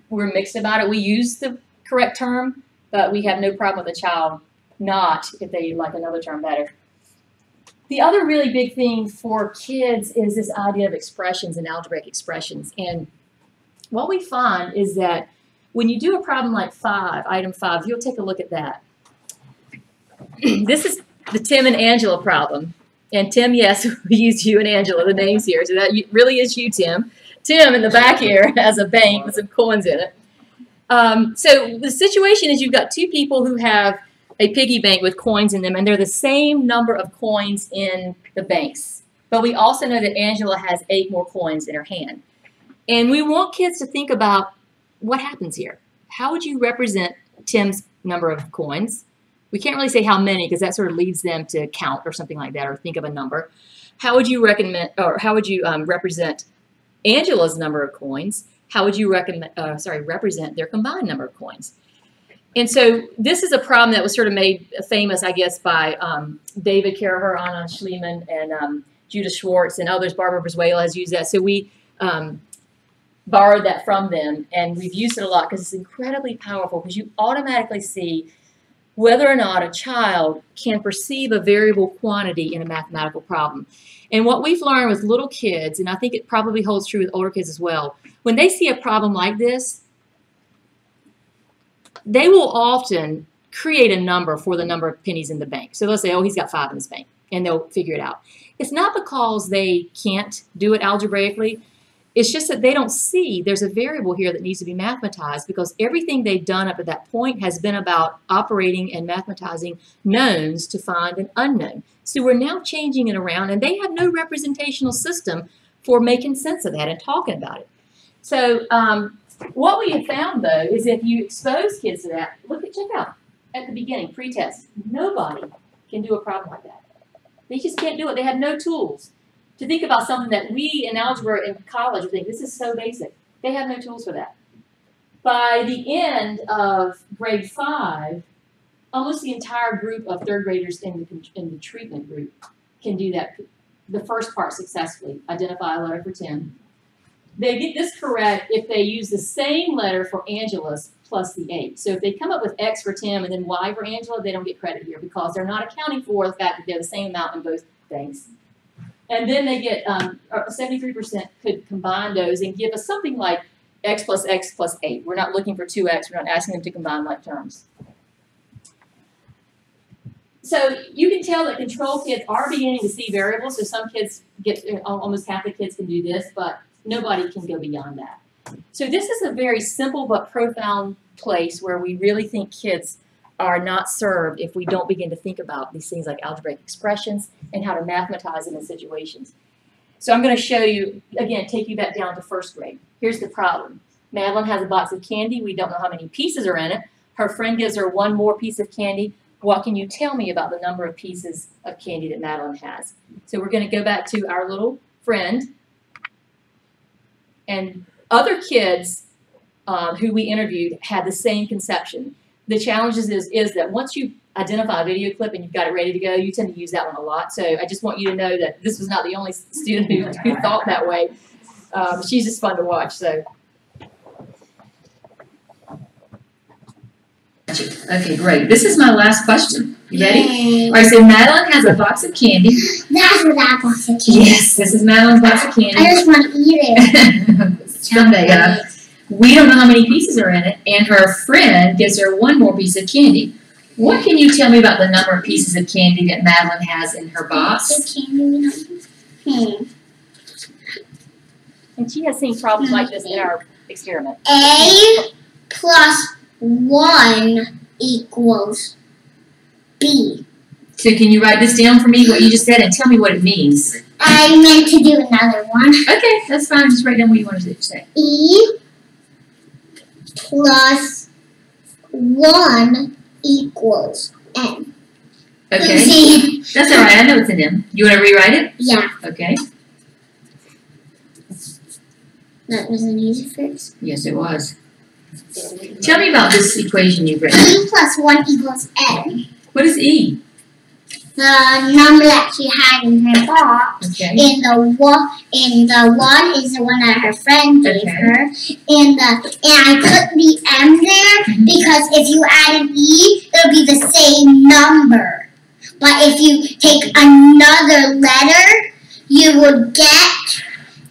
We're mixed about it. We use the correct term, but we have no problem with a child not if they like another term better. The other really big thing for kids is this idea of expressions and algebraic expressions. And what we find is that when you do a problem like item 5, you'll take a look at that. This is the Tim and Angela problem. And Tim, yes, we used you and Angela, the names here. So that really is you, Tim. Tim in the back here has a bank with some coins in it. So the situation is you've got two people who have a piggy bank with coins in them, and they're the same number of coins in the banks. But we also know that Angela has 8 more coins in her hand. And we want kids to think about what happens here. How would you represent Tim's number of coins? We can't really say how many because that sort of leads them to count or something like that, or think of a number. How would you represent Angela's number of coins? How would you represent their combined number of coins? And so this is a problem that was sort of made famous, I guess, by David Karaher, Anna Schliemann, and Judith Schwartz, and others. Barbara Brizuela has used that. So we borrowed that from them, and we've used it a lot because it's incredibly powerful, because you automatically see whether or not a child can perceive a variable quantity in a mathematical problem. And what we've learned with little kids, and I think it probably holds true with older kids as well, when they see a problem like this, they will often create a number for the number of pennies in the bank. So they'll say, oh, he's got 5 in his bank, and they'll figure it out. It's not because they can't do it algebraically. It's just that they don't see there's a variable here that needs to be mathematized, because everything they've done up at that point has been about operating and mathematizing knowns to find an unknown. So we're now changing it around, and they have no representational system for making sense of that and talking about it. So what we have found, though, is if you expose kids to that, check out at the beginning, pre-test, nobody can do a problem like that. They just can't do it. They have no tools to think about something that we in algebra in college would think, this is so basic. They have no tools for that. By the end of grade 5, almost the entire group of 3rd graders in the treatment group can do that, the first part successfully, identify a letter for Tim. They get this correct if they use the same letter for Angela's plus the 8. So if they come up with X for Tim and then Y for Angela, they don't get credit here because they're not accounting for the fact that they're the same amount in both things. And then they get 73% could combine those and give us something like X plus 8. We're not looking for 2X. We're not asking them to combine like terms. So you can tell that control kids are beginning to see variables. So some kids almost half the kids can do this, but nobody can go beyond that. So this is a very simple but profound place where we really think kids are not served if we don't begin to think about these things like algebraic expressions and how to mathematize them in situations. So I'm going to show you, again, take you back down to 1st grade. Here's the problem. Madeline has a box of candy. We don't know how many pieces are in it. Her friend gives her 1 more piece of candy. What can you tell me about the number of pieces of candy that Madeline has? So we're going to go back to our little friend. And Other kids who we interviewed had the same conception. The challenge is that once you identify a video clip and you've got it ready to go, you tend to use that one a lot. So I just want you to know that this was not the only student who thought that way. She's just fun to watch. So. Okay, great. This is my last question. You ready? Yay. All right, so Madeline has a box of candy. That's what that box of candy. Yes, this is Madeline's box of candy. I just want to eat it. Someday, we don't know how many pieces are in it, and her friend gives her one more piece of candy. What can you tell me about the number of pieces of candy that Madeline has in her box? The candy. And she has seen problems like this in our experiment. A plus 1 equals B. So can you write this down for me, what you just said, and tell me what it means? I meant to do another one. Okay, that's fine. Just write down what you want to say. E plus 1 equals N. Okay. See? That's all right. I know it's an M. You want to rewrite it? Yeah. Okay. That was an easy fix. Yes, it was. Tell me about this equation you've written. E plus 1 equals N. What is E? The number that she had in her box. Okay. And the 1 is the one that her friend gave her. And I put the M there because if you add an E, it'll be the same number. But if you take another letter, you would get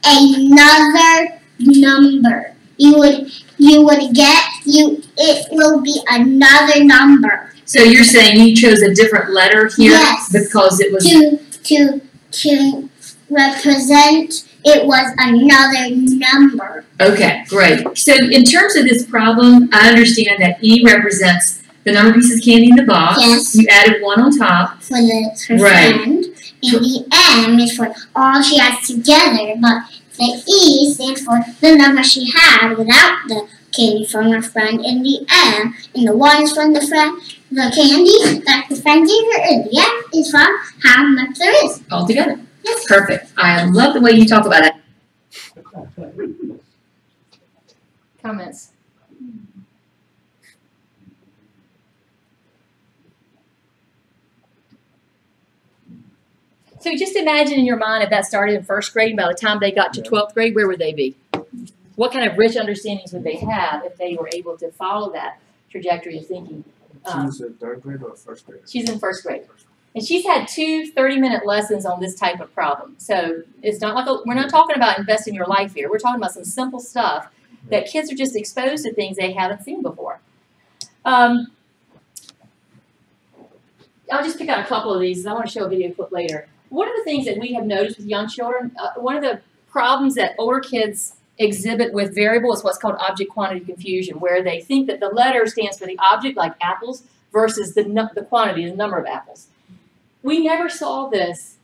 another number. It will be another number. So you're saying you chose a different letter here? Yes. Because it was To represent it was another number. okay, great. So in terms of this problem, I understand that E represents the number of pieces of candy in the box. Yes. You added 1 on top. For her Right. friend. And the M is for all she has together, but the E stands for the number she had without the candy from her friend, and the M and the 1 is from the friend. The candy that the friend gave her, and the M is from how much there is. All together. Yes. Perfect. I love the way you talk about it. Comments? So just imagine in your mind if that started in first grade, and by the time they got to 12th grade, where would they be? What kind of rich understandings would they have if they were able to follow that trajectory of thinking? She's in 3rd grade or 1st grade? She's in 1st grade. And she's had 2 30-minute lessons on this type of problem. So it's not like we're not talking about investing your life here. We're talking about some simple stuff that kids are just exposed to things they haven't seen before. I'll just pick out a couple of these. I want to show a video clip later. One of the things that we have noticed with young children, one of the problems that older kids exhibit with variable is what's called object quantity confusion, where they think that the letter stands for the object, like apples, versus the quantity, the number of apples. We never saw this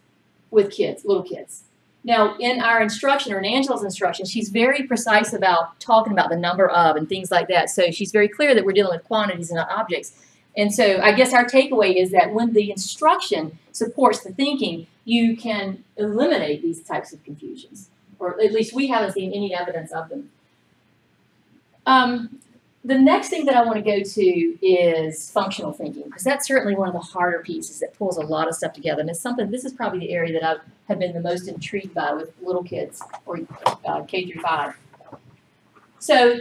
with kids, little kids. Now, in our instruction, or in Angela's instruction, she's very precise about talking about the number of and things like that. So she's very clear that we're dealing with quantities and not objects. And so I guess our takeaway is that when the instruction supports the thinking, you can eliminate these types of confusions. Or at least we haven't seen any evidence of them. The next thing that I want to go to is functional thinking, because that's certainly one of the harder pieces that pulls a lot of stuff together. And it's something, this is probably the area that I have been the most intrigued by with little kids, or K through 5. So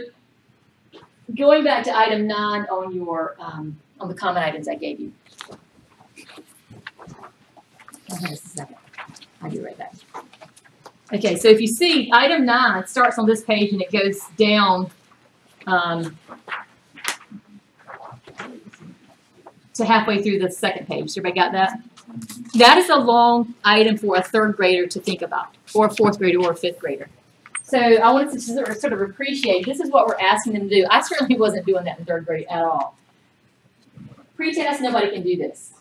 going back to item 9 on your on the comment items I gave you. Just a second. I'll be right back. Okay, so if you see, item 9, it starts on this page and it goes down to halfway through the second page. Everybody got that? That is a long item for a 3rd grader to think about, or a 4th grader, or a 5th grader. So I wanted to sort of appreciate, this is what we're asking them to do. I certainly wasn't doing that in 3rd grade at all. Pre-test, nobody can do this.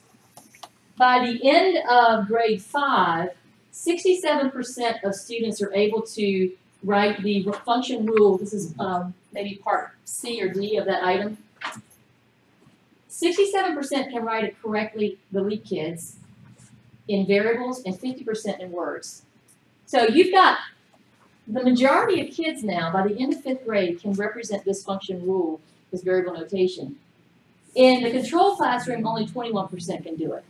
By the end of grade 5, 67% of students are able to write the function rule. This is maybe part C or D of that item. 67% can write it correctly, the lead kids, in variables, and 50% in words. So you've got The majority of kids now, by the end of 5th grade, can represent this function rule, this variable notation. In the control classroom, only 21% can do it.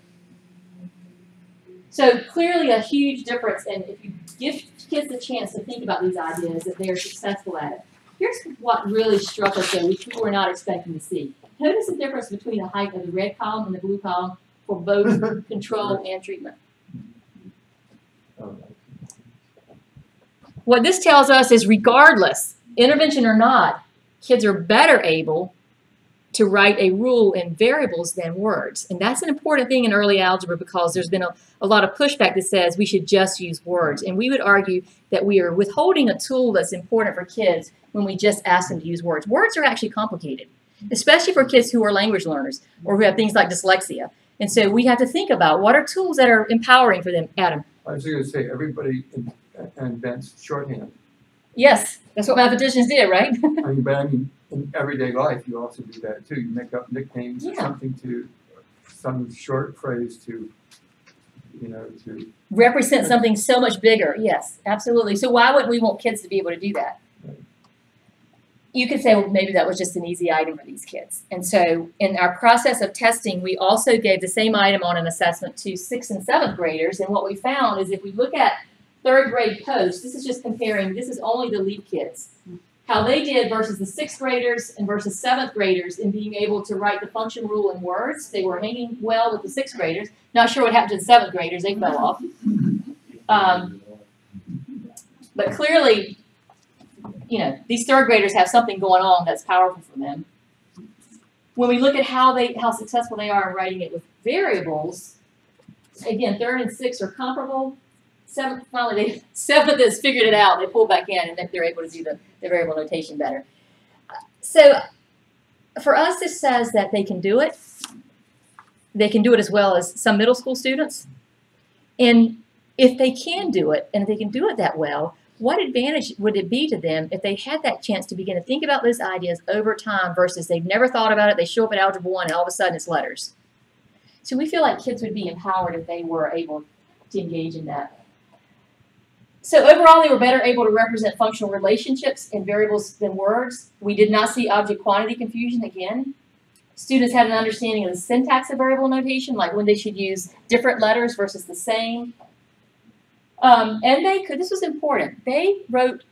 So clearly a huge difference, and if you give kids the chance to think about these ideas, that they are successful at it. Here's what really struck us, though, which we were not expecting to see. Notice the difference between the height of the red column and the blue column for both control and treatment. What this tells us is regardless, intervention or not, kids are better able to write a rule in variables than words. And that's an important thing in early algebra because there's been a lot of pushback that says we should just use words. And we would argue that we are withholding a tool that's important for kids when we just ask them to use words. Words are actually complicated, especially for kids who are language learners or who have things like dyslexia. And so we have to think about what are tools that are empowering for them. Adam? I was going to say, everybody invents shorthand. Yes, that's what mathematicians did, right? But in everyday life, you also do that too. You make up nicknames or something to, some short phrase to, to represent something so much bigger. Yes, absolutely. So why wouldn't we want kids to be able to do that? Right. You could say, well, maybe that was just an easy item for these kids. And so in our process of testing, we also gave the same item on an assessment to 6th and 7th graders. And what we found is if we look at 3rd grade post, this is just comparing, this is only the LEAP kids, how they did versus the 6th graders and versus 7th graders in being able to write the function rule in words. They were hanging well with the 6th graders. Not sure what happened to the 7th graders. They fell off. But clearly, these 3rd graders have something going on that's powerful for them. When we look at how successful they are in writing it with variables, again, 3rd and 6th are comparable. 7th, finally, 7th has figured it out. They pull back in, and they're able to do the variable notation better. So for us, this says that they can do it. They can do it as well as some middle school students. And if they can do it, and if they can do it that well, what advantage would it be to them if they had that chance to begin to think about those ideas over time versus they've never thought about it, they show up at Algebra 1, and all of a sudden it's letters. So we feel like kids would be empowered if they were able to engage in that. So overall, they were better able to represent functional relationships in variables than words. We did not see object-quantity confusion again. Students had an understanding of the syntax of variable notation, like when they should use different letters versus the same. And they could, this was important, they wrote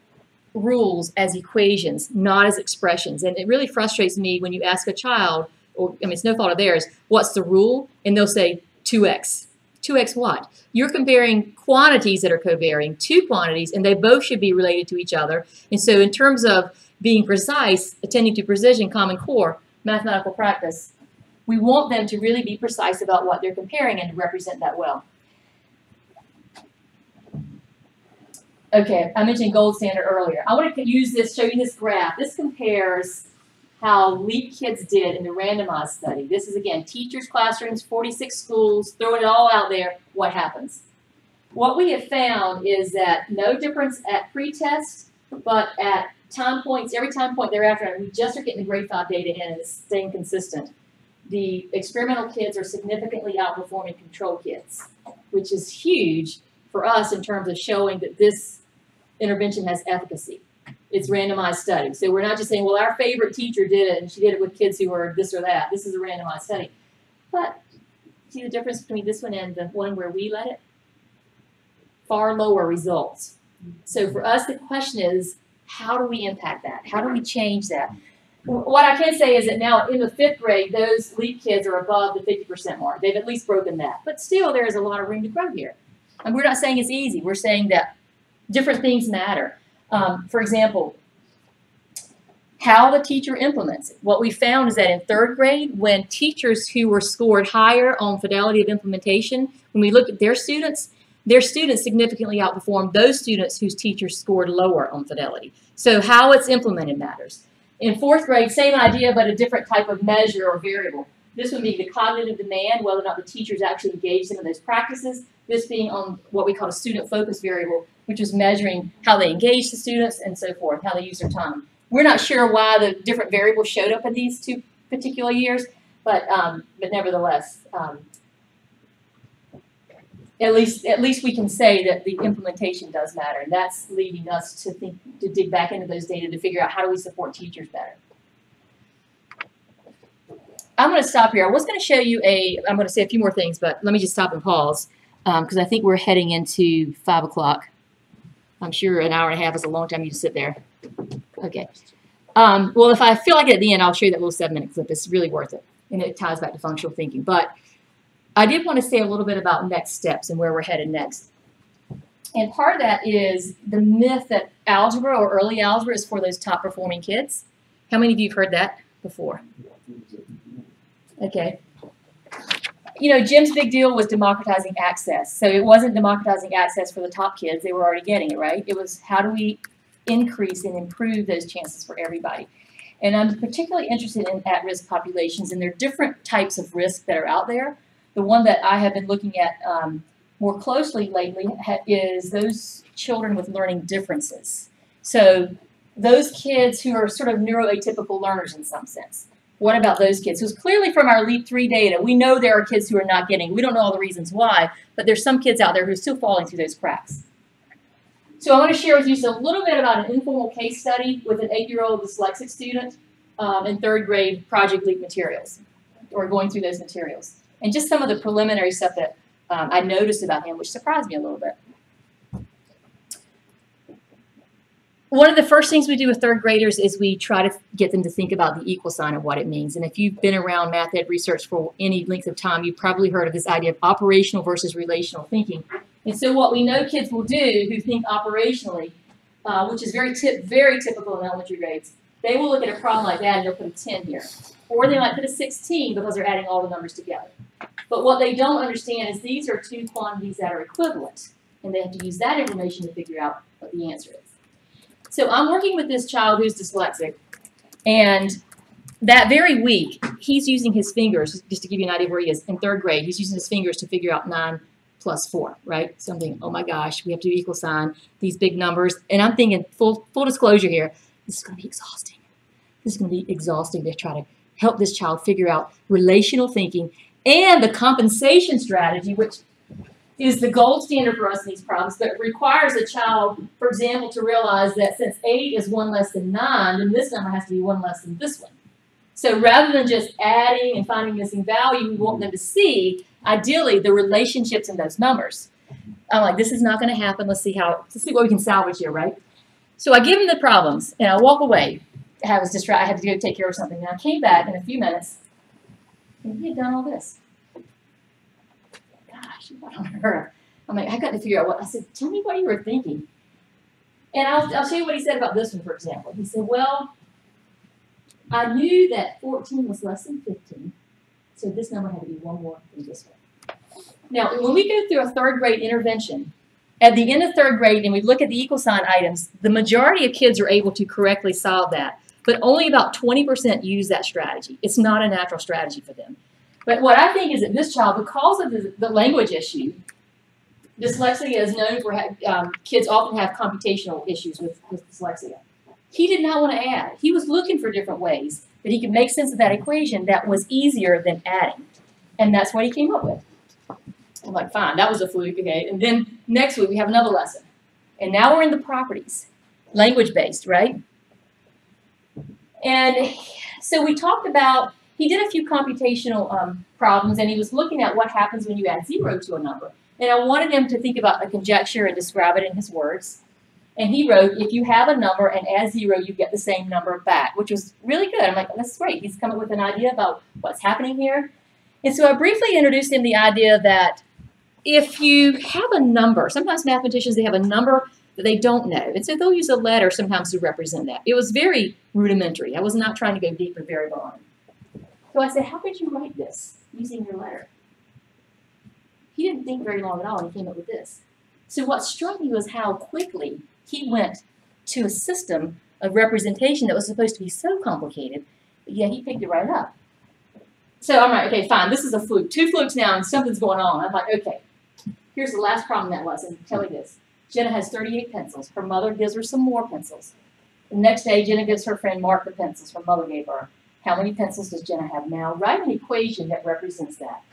rules as equations, not as expressions. And it really frustrates me when you ask a child, or I mean, it's no fault of theirs, what's the rule? And they'll say 2x. 2x what? You're comparing quantities that are covariant, two quantities, and they both should be related to each other. And so in terms of being precise, attending to precision, Common Core, mathematical practice, we want them to really be precise about what they're comparing and to represent that well. Okay, I mentioned gold standard earlier. I want to use this, show you this graph. This compares how LEAP kids did in the randomized study. This is, again, teachers' classrooms, 46 schools, throwing it all out there. What happens? What we have found is that no difference at pre-test, but at time points, every time point thereafter, and we just are getting the grade 5 data in and it's staying consistent. The experimental kids are significantly outperforming control kids, which is huge for us in terms of showing that this intervention has efficacy. It's randomized study. So we're not just saying, well, our favorite teacher did it, and she did it with kids who were this or that. This is a randomized study. But see the difference between this one and the one where we let it? Far lower results. So for us, the question is, how do we impact that? How do we change that? What I can say is that now in the 5th grade, those LEAP kids are above the 50% mark. They've at least broken that. But still, there is a lot of room to grow here. And we're not saying it's easy. We're saying that different things matter. For example, how the teacher implements it. What we found is that in 3rd grade, when teachers who were scored higher on fidelity of implementation, when we look at their students significantly outperformed those students whose teachers scored lower on fidelity. So how it's implemented matters. In 4th grade, same idea, but a different type of measure or variable. This would be the cognitive demand, whether or not the teachers actually engaged in those practices. This being on what we call a student focus variable, which is measuring how they engage the students and so forth, how they use their time. We're not sure why the different variables showed up in these 2 particular years, but nevertheless. at least we can say that the implementation does matter, and that's leading us to dig back into those data to figure out how do we support teachers better. I'm going to stop here. I was going to show you I'm going to say a few more things, but let me just stop and pause because I think we're heading into 5 o'clock. I'm sure an hour and a half is a long time you to sit there. Okay. Well, if I feel like it at the end, I'll show you that little 7-minute clip. It's really worth it, and it ties back to functional thinking. But I did want to say a little bit about next steps and where we're headed next. And part of that is the myth that algebra or early algebra is for those top performing kids. How many of you have heard that before? Okay. You know, Jim's big deal was democratizing access. So it wasn't democratizing access for the top kids. They were already getting it, right? It was how do we increase and improve those chances for everybody. And I'm particularly interested in at-risk populations, and there are different types of risk that are out there. The one that I have been looking at more closely lately is those children with learning differences. So those kids who are sort of neuroatypical learners in some sense. What about those kids? Because clearly from our LEAP 3 data, we know there are kids who are not getting, we don't know all the reasons why, but there's some kids out there who are still falling through those cracks. So I want to share with you just a little bit about an informal case study with an 8-year-old dyslexic student in 3rd grade project LEAP materials, or going through those materials. And just some of the preliminary stuff that I noticed about him, which surprised me a little bit. One of the first things we do with 3rd graders is we try to get them to think about the equal sign and what it means. And if you've been around math ed research for any length of time, you've probably heard of this idea of operational versus relational thinking. And so what we know kids will do who think operationally, which is very typical in elementary grades, they will look at a problem like that and they'll put a 10 here. Or they might put a 16 because they're adding all the numbers together. But what they don't understand is these are two quantities that are equivalent. And they have to use that information to figure out what the answer is. So I'm working with this child who's dyslexic, and that very week, he's using his fingers, just to give you an idea of where he is, in 3rd grade, he's using his fingers to figure out 9 plus 4, right? So I'm thinking, oh my gosh, we have to do equal sign, these big numbers, and I'm thinking, full disclosure here, this is going to be exhausting. This is going to be exhausting to try to help this child figure out relational thinking and the compensation strategy, which is the gold standard for us in these problems, but it requires a child, for example, to realize that since 8 is 1 less than 9, then this number has to be 1 less than this one. So rather than just adding and finding missing value, we want them to see, ideally, the relationships in those numbers. I'm like, this is not going to happen. Let's see what we can salvage here, right? So I give him the problems, and I walk away. I was distracted. I had to go take care of something. And I came back in a few minutes, and he had done all this. Gosh, I don't know. I'm like, I got to figure out what. I said, tell me what you were thinking. And I'll show you what he said about this one, for example. He said, well, I knew that 14 was less than 15, so this number had to be 1 more than this one. Now, when we go through a 3rd grade intervention, at the end of 3rd grade, and we look at the equal sign items, the majority of kids are able to correctly solve that, but only about 20% use that strategy. It's not a natural strategy for them. But what I think is that this child, because of the language issue, dyslexia is known for, kids often have computational issues with dyslexia. He did not want to add. He was looking for different ways that he could make sense of that equation that was easier than adding. And that's what he came up with. I'm like, fine, that was a fluke, okay. And then next week we have another lesson. And now we're in the properties, language-based, right? And so we talked about, he did a few computational problems, and he was looking at what happens when you add 0 to a number. And I wanted him to think about a conjecture and describe it in his words. And he wrote, if you have a number and add 0, you get the same number back, which was really good. I'm like, that's great. He's come up with an idea about what's happening here. And so I briefly introduced him the idea that if you have a number, sometimes mathematicians, they have a number that they don't know. And so they'll use a letter sometimes to represent that. It was very rudimentary. I was not trying to go deep or variable on it. So I said, how did you write this using your letter? He didn't think very long at all, and he came up with this. So what struck me was how quickly he went to a system of representation that was supposed to be so complicated, but yet he picked it right up. So I'm like, okay, fine, this is a fluke. 2 flukes now, and something's going on. I'm like, okay, here's the last problem in that lesson. Tell me this. Jenna has 38 pencils. Her mother gives her some more pencils. The next day, Jenna gives her friend Mark the pencils her mother gave her. How many pencils does Jenna have now? Write an equation that represents that.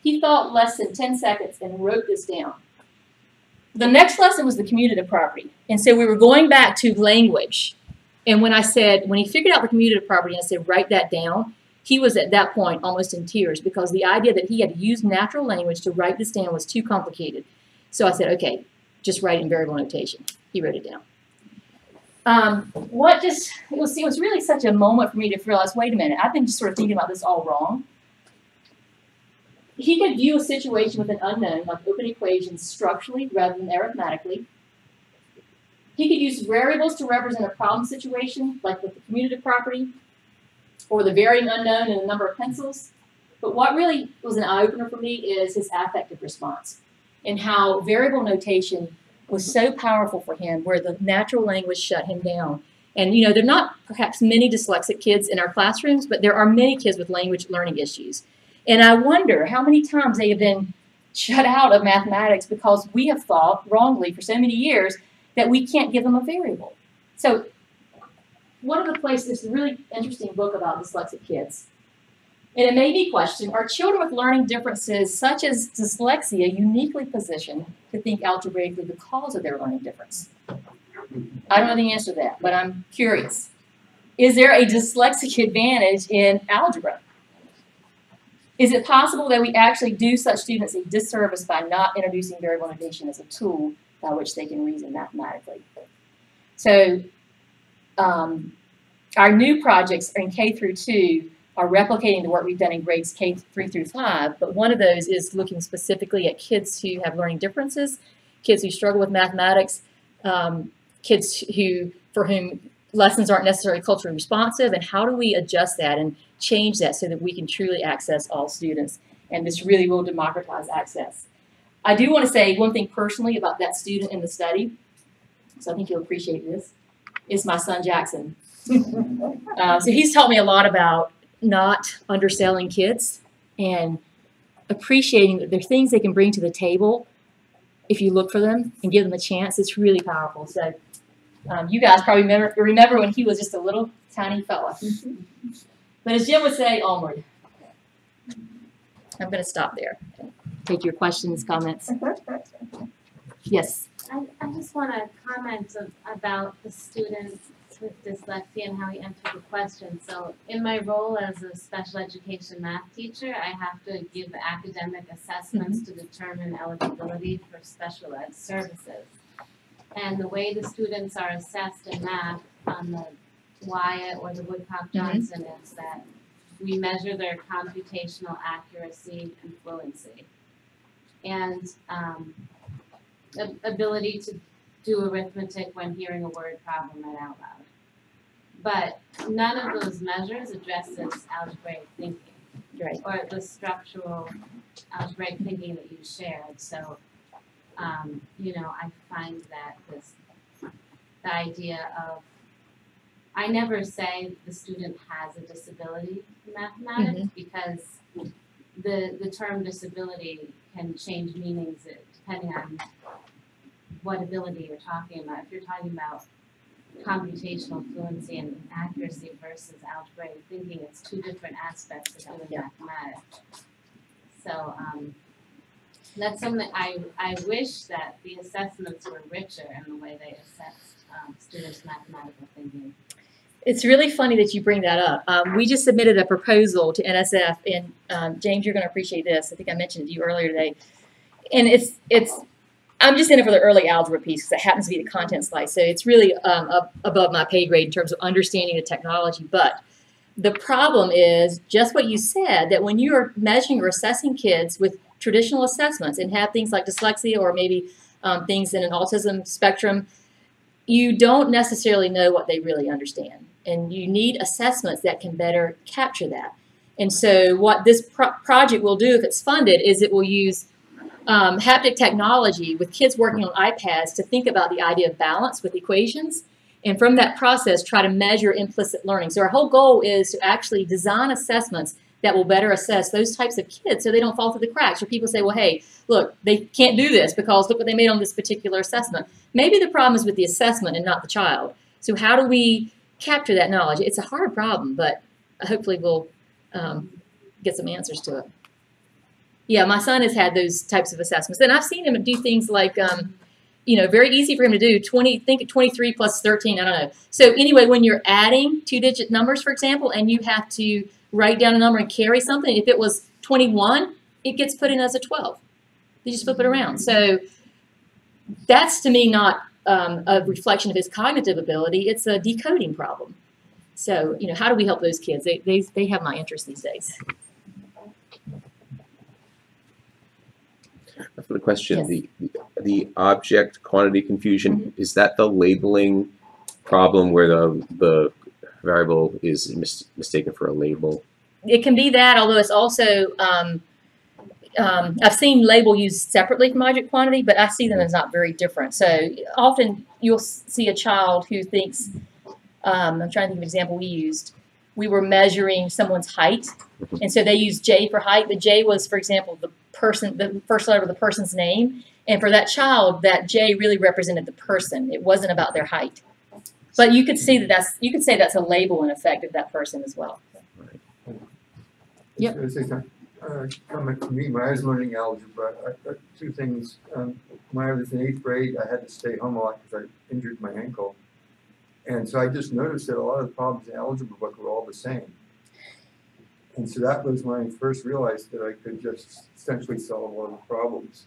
He thought less than 10 seconds and wrote this down. The next lesson was the commutative property. And so we were going back to language. And when he figured out the commutative property, I said, write that down, he was at that point almost in tears because the idea that he had to use natural language to write this down was too complicated. So I said, okay, just write it in variable notation. He wrote it down. It was really such a moment for me to realize, wait a minute, I've been just sort of thinking about this all wrong. He could view a situation with an unknown, like open equations, structurally rather than arithmetically. He could use variables to represent a problem situation, like with the commutative property, or the varying unknown and the number of pencils. But what really was an eye-opener for me is his affective response and how variable notation was so powerful for him, where the natural language shut him down. And, you know, there are not perhaps many dyslexic kids in our classrooms, but there are many kids with language learning issues. And I wonder how many times they have been shut out of mathematics because we have thought wrongly for so many years that we can't give them a variable. So one of the places, there's a really interesting book about dyslexic kids. And it made me question, are children with learning differences such as dyslexia uniquely positioned to think algebraically because of their learning difference? I don't know the answer to that, but I'm curious. Is there a dyslexic advantage in algebra? Is it possible that we actually do such students a disservice by not introducing variable notation as a tool by which they can reason mathematically? So our new projects in K through 2 are replicating the work we've done in grades K 3 through 5, but one of those is looking specifically at kids who have learning differences, kids who struggle with mathematics, kids for whom lessons aren't necessarily culturally responsive, and how do we adjust that and change that so that we can truly access all students, and this really will democratize access. I do want to say one thing personally about that student in the study, so I think you'll appreciate this, is my son Jackson. So he's taught me a lot about not underselling kids and appreciating that there are things they can bring to the table if you look for them and give them a chance. It's really powerful. So you guys probably remember when he was just a little tiny fella. But as Jim would say, onward. I'm going to stop there. Take your questions, comments. Yes. I just want to comment about the students with dyslexia and how he answered the question. So in my role as a special education math teacher, I have to give academic assessments to determine eligibility for special ed services. And the way the students are assessed in math on the Wyatt or the Woodcock-Johnson is that we measure their computational accuracy and fluency. And the ability to do arithmetic when hearing a word problem read out loud. But none of those measures addresses algebraic thinking, Right. or the structural algebraic thinking that you shared. So, you know, I find that the idea of, I never say the student has a disability in mathematics because the term disability can change meanings depending on what ability you're talking about. If you're talking about computational fluency and accuracy versus algebraic thinking, it's two different aspects of doing mathematics. So that's something I wish that the assessments were richer in the way they assess students' mathematical thinking. It's really funny that you bring that up. We just submitted a proposal to NSF, and James, you're going to appreciate this. I think I mentioned it to you earlier today. And I'm just in it for the early algebra piece because it happens to be the content slide. So it's really above my pay grade in terms of understanding the technology. But the problem is just what you said, that when you are measuring or assessing kids with traditional assessments and have things like dyslexia or maybe things in an autism spectrum, you don't necessarily know what they really understand. And you need assessments that can better capture that. And so what this project will do, if it's funded, is it will use haptic technology with kids working on iPads to think about the idea of balance with equations. And from that process, try to measure implicit learning. So our whole goal is to actually design assessments that will better assess those types of kids so they don't fall through the cracks. Or people say, well, hey, look, they can't do this because look what they made on this particular assessment. Maybe the problem is with the assessment and not the child. So how do we capture that knowledge? It's a hard problem, but hopefully we'll get some answers to it. Yeah, my son has had those types of assessments, and I've seen him do things like, very easy for him to do. 23 plus 13. I don't know. So anyway, when you're adding 2-digit numbers, for example, and you have to write down a number and carry something, if it was 21, it gets put in as a 12. You just flip it around. So that's to me not a reflection of his cognitive ability. It's a decoding problem. So how do we help those kids? They have my interest these days. For the question, Yes. the object quantity confusion, is that the labeling problem where the variable is mistaken for a label? It can be that, although it's also I've seen label used separately from object quantity, but I see them as not very different. So often you'll see a child who thinks, I'm trying to think of an example we used. We were measuring someone's height, and so they used J for height. The J was, for example, the first letter of the person's name, and for that child, that J really represented the person. It wasn't about their height. But you could see you could say that's a label in effect of that person as well. Yep. Comment for me, when I was learning algebra, two things. When I was in 8th grade, I had to stay home a lot because I injured my ankle. And so I just noticed that a lot of the problems in the algebra book were all the same. And so that was when I first realized that I could just essentially solve all the problems.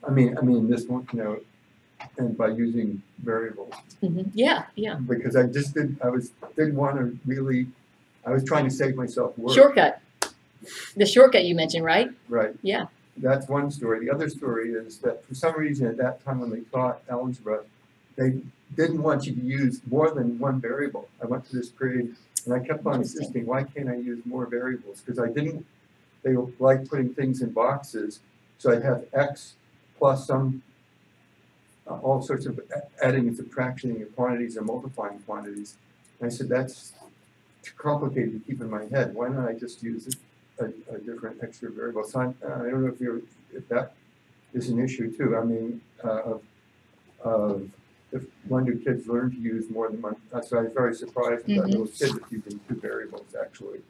I mean this one, and by using variables. Mm-hmm. Yeah. Because I was trying to save myself work. Shortcut. The shortcut you mentioned, right? Right. Yeah. That's one story. The other story is that for some reason at that time when they taught algebra, they didn't want you to use more than one variable. I went through this period and I kept on insisting, why can't I use more variables? Because they like putting things in boxes. So I'd have X plus some, all sorts of adding and subtracting of quantities and multiplying quantities. And I said, that's too complicated to keep in my head. Why don't I just use a different extra variable? So I don't know if that is an issue too. I mean, when do kids learn to use more than one? So I was very surprised that little kid was using 2 variables actually.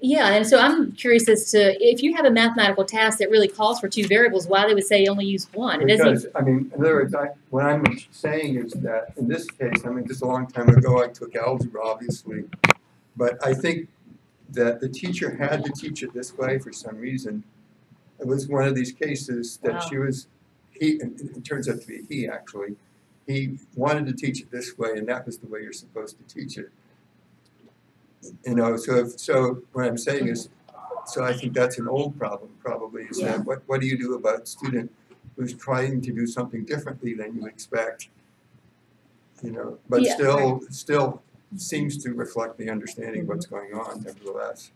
Yeah, and so I'm curious as to if you have a mathematical task that really calls for 2 variables, why they would say only use one. Because, in other words, what I'm saying is that in this case, just a long time ago I took algebra, obviously, but I think that the teacher had to teach it this way for some reason. It was one of these cases that it turns out to be he actually, he wanted to teach it this way and that was the way you're supposed to teach it. So what I'm saying is, so I think that's an old problem probably, is that what do you do about a student who's trying to do something differently than you expect, but still seems to reflect the understanding of what's going on nevertheless.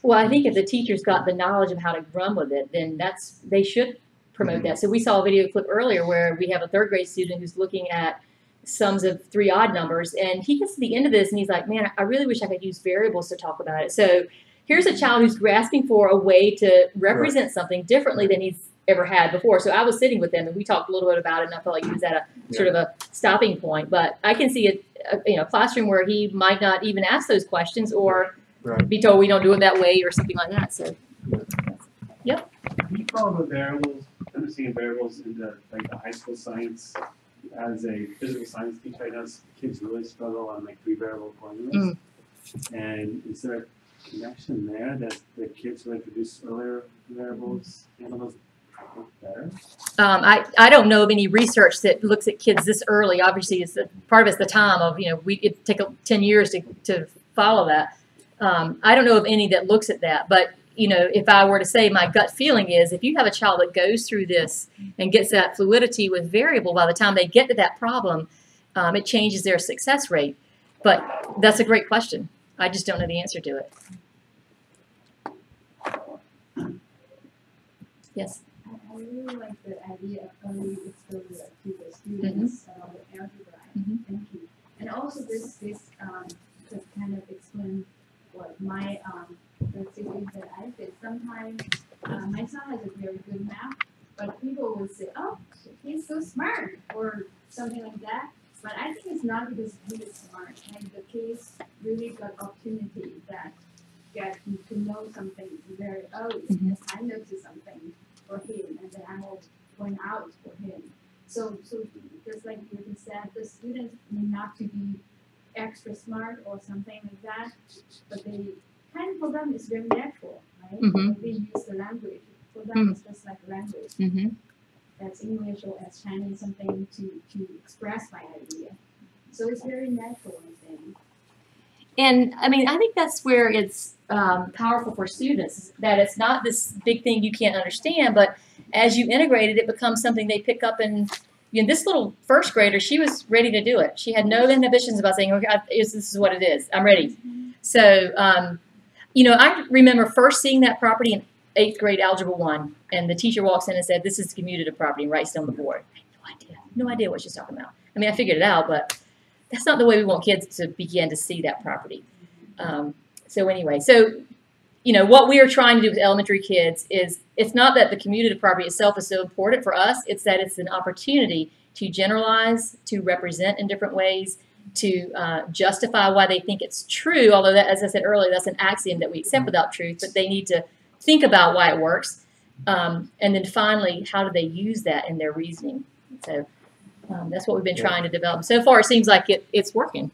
Well, I think if the teacher's got the knowledge of how to run with it, then they should promote that. So we saw a video clip earlier where we have a 3rd grade student who's looking at sums of 3 odd numbers, and he gets to the end of this and he's like, man, I really wish I could use variables to talk about it. So here's a child who's grasping for a way to represent something differently than he's ever had before. So I was sitting with him and we talked a little bit about it, and I felt like he was at a sort of a stopping point. But I can see a classroom where he might not even ask those questions or be told we don't do it that way or something like that. So yep. You follow the variables, understanding variables into like the high school science. As a physical science teacher, I know kids really struggle on 3 variable formulas. And is there a connection there that the kids who introduce earlier variables handle those better? I don't know of any research that looks at kids this early. Obviously, part of it's the time of, it take 10 years to follow that. I don't know of any that looks at that, but if I were to say my gut feeling is if you have a child that goes through this and gets that fluidity with variable, by the time they get to that problem, it changes their success rate. But that's a great question. I just don't know the answer to it. Yes? I really like the idea of early exposure to the students about the algebra thinking. And also this to kind of explain what my the technique that I did. Sometimes my son has a very good math, but people would say, oh, he's so smart or something like that. But I think it's not because he is smart. And the kids really got opportunity that get to know something very early. Mhm. If I notice something for him, and then I will point out for him. So just like you said, the students need not to be extra smart or something like that, but they kind of for them is very natural, right? Mhm. When they use the language, for them it's just like language. Mhm. As English or as Chinese, something to express my idea. So it's very natural, I think. And I mean, I think that's where it's powerful for students, that it's not this big thing you can't understand, but as you integrate it, it becomes something they pick up. And you know, this little first grader, she was ready to do it. She had no inhibitions about saying, okay, this is what it is. I'm ready. So, you know, I remember first seeing that property in 8th grade Algebra 1, and the teacher walks in and said, this is commutative property, and writes down the board. I had no idea what she's talking about. I mean, I figured it out, but that's not the way we want kids to begin to see that property. So anyway, you know, what we are trying to do with elementary kids is, it's not that the commutative property itself is so important for us, it's that it's an opportunity to generalize, to represent in different ways, to justify why they think it's true, although that, as I said earlier, that's an axiom that we accept without truth, but they need to think about why it works. And then finally, how do they use that in their reasoning? So that's what we've been trying to develop. So far, it seems like it's working.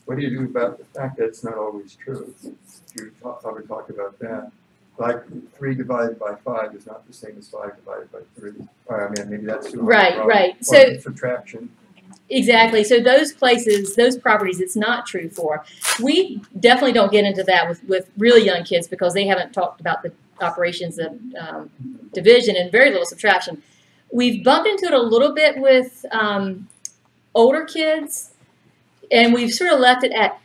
What do you do about the fact that it's not always true? You ever talk about that? Like 3 divided by 5 is not the same as 5 divided by 3. Or, I mean, maybe that's too right. Or So subtraction. Exactly. So those places, those properties, it's not true for. We definitely don't get into that with really young kids because they haven't talked about the operations of division and very little subtraction. We've bumped into it a little bit with older kids, and we've sort of left it at,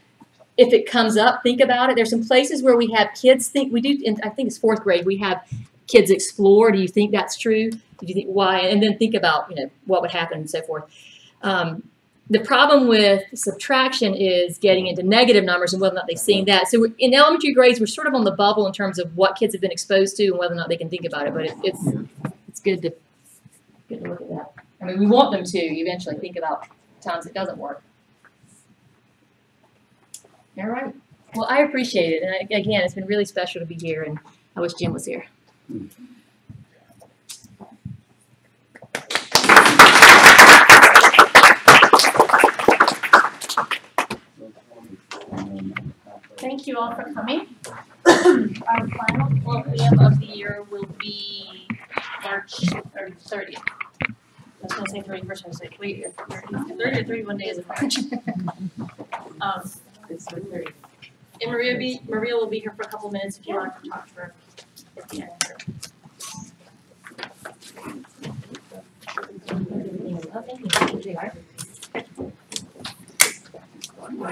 if it comes up, think about it. There's some places where we have kids think, we do, I think it's 4th grade, we have kids explore. Do you think that's true? Do you think why? And then think about, you know, what would happen and so forth. The problem with subtraction is getting into negative numbers and whether or not they've seen that. So in elementary grades, we're sort of on the bubble in terms of what kids have been exposed to and whether or not they can think about it. But it's good to look at that. I mean, we want them to eventually think about times it doesn't work. All right. Well, I appreciate it. And again, it's been really special to be here, and I wish Jim was here. Thank you all for coming. Our final colloquium of the year will be March 30th. I was going to say 31st, I was like, wait, 30 or 31 days of March. And Maria will be here for a couple minutes if you want to talk to her at the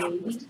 end.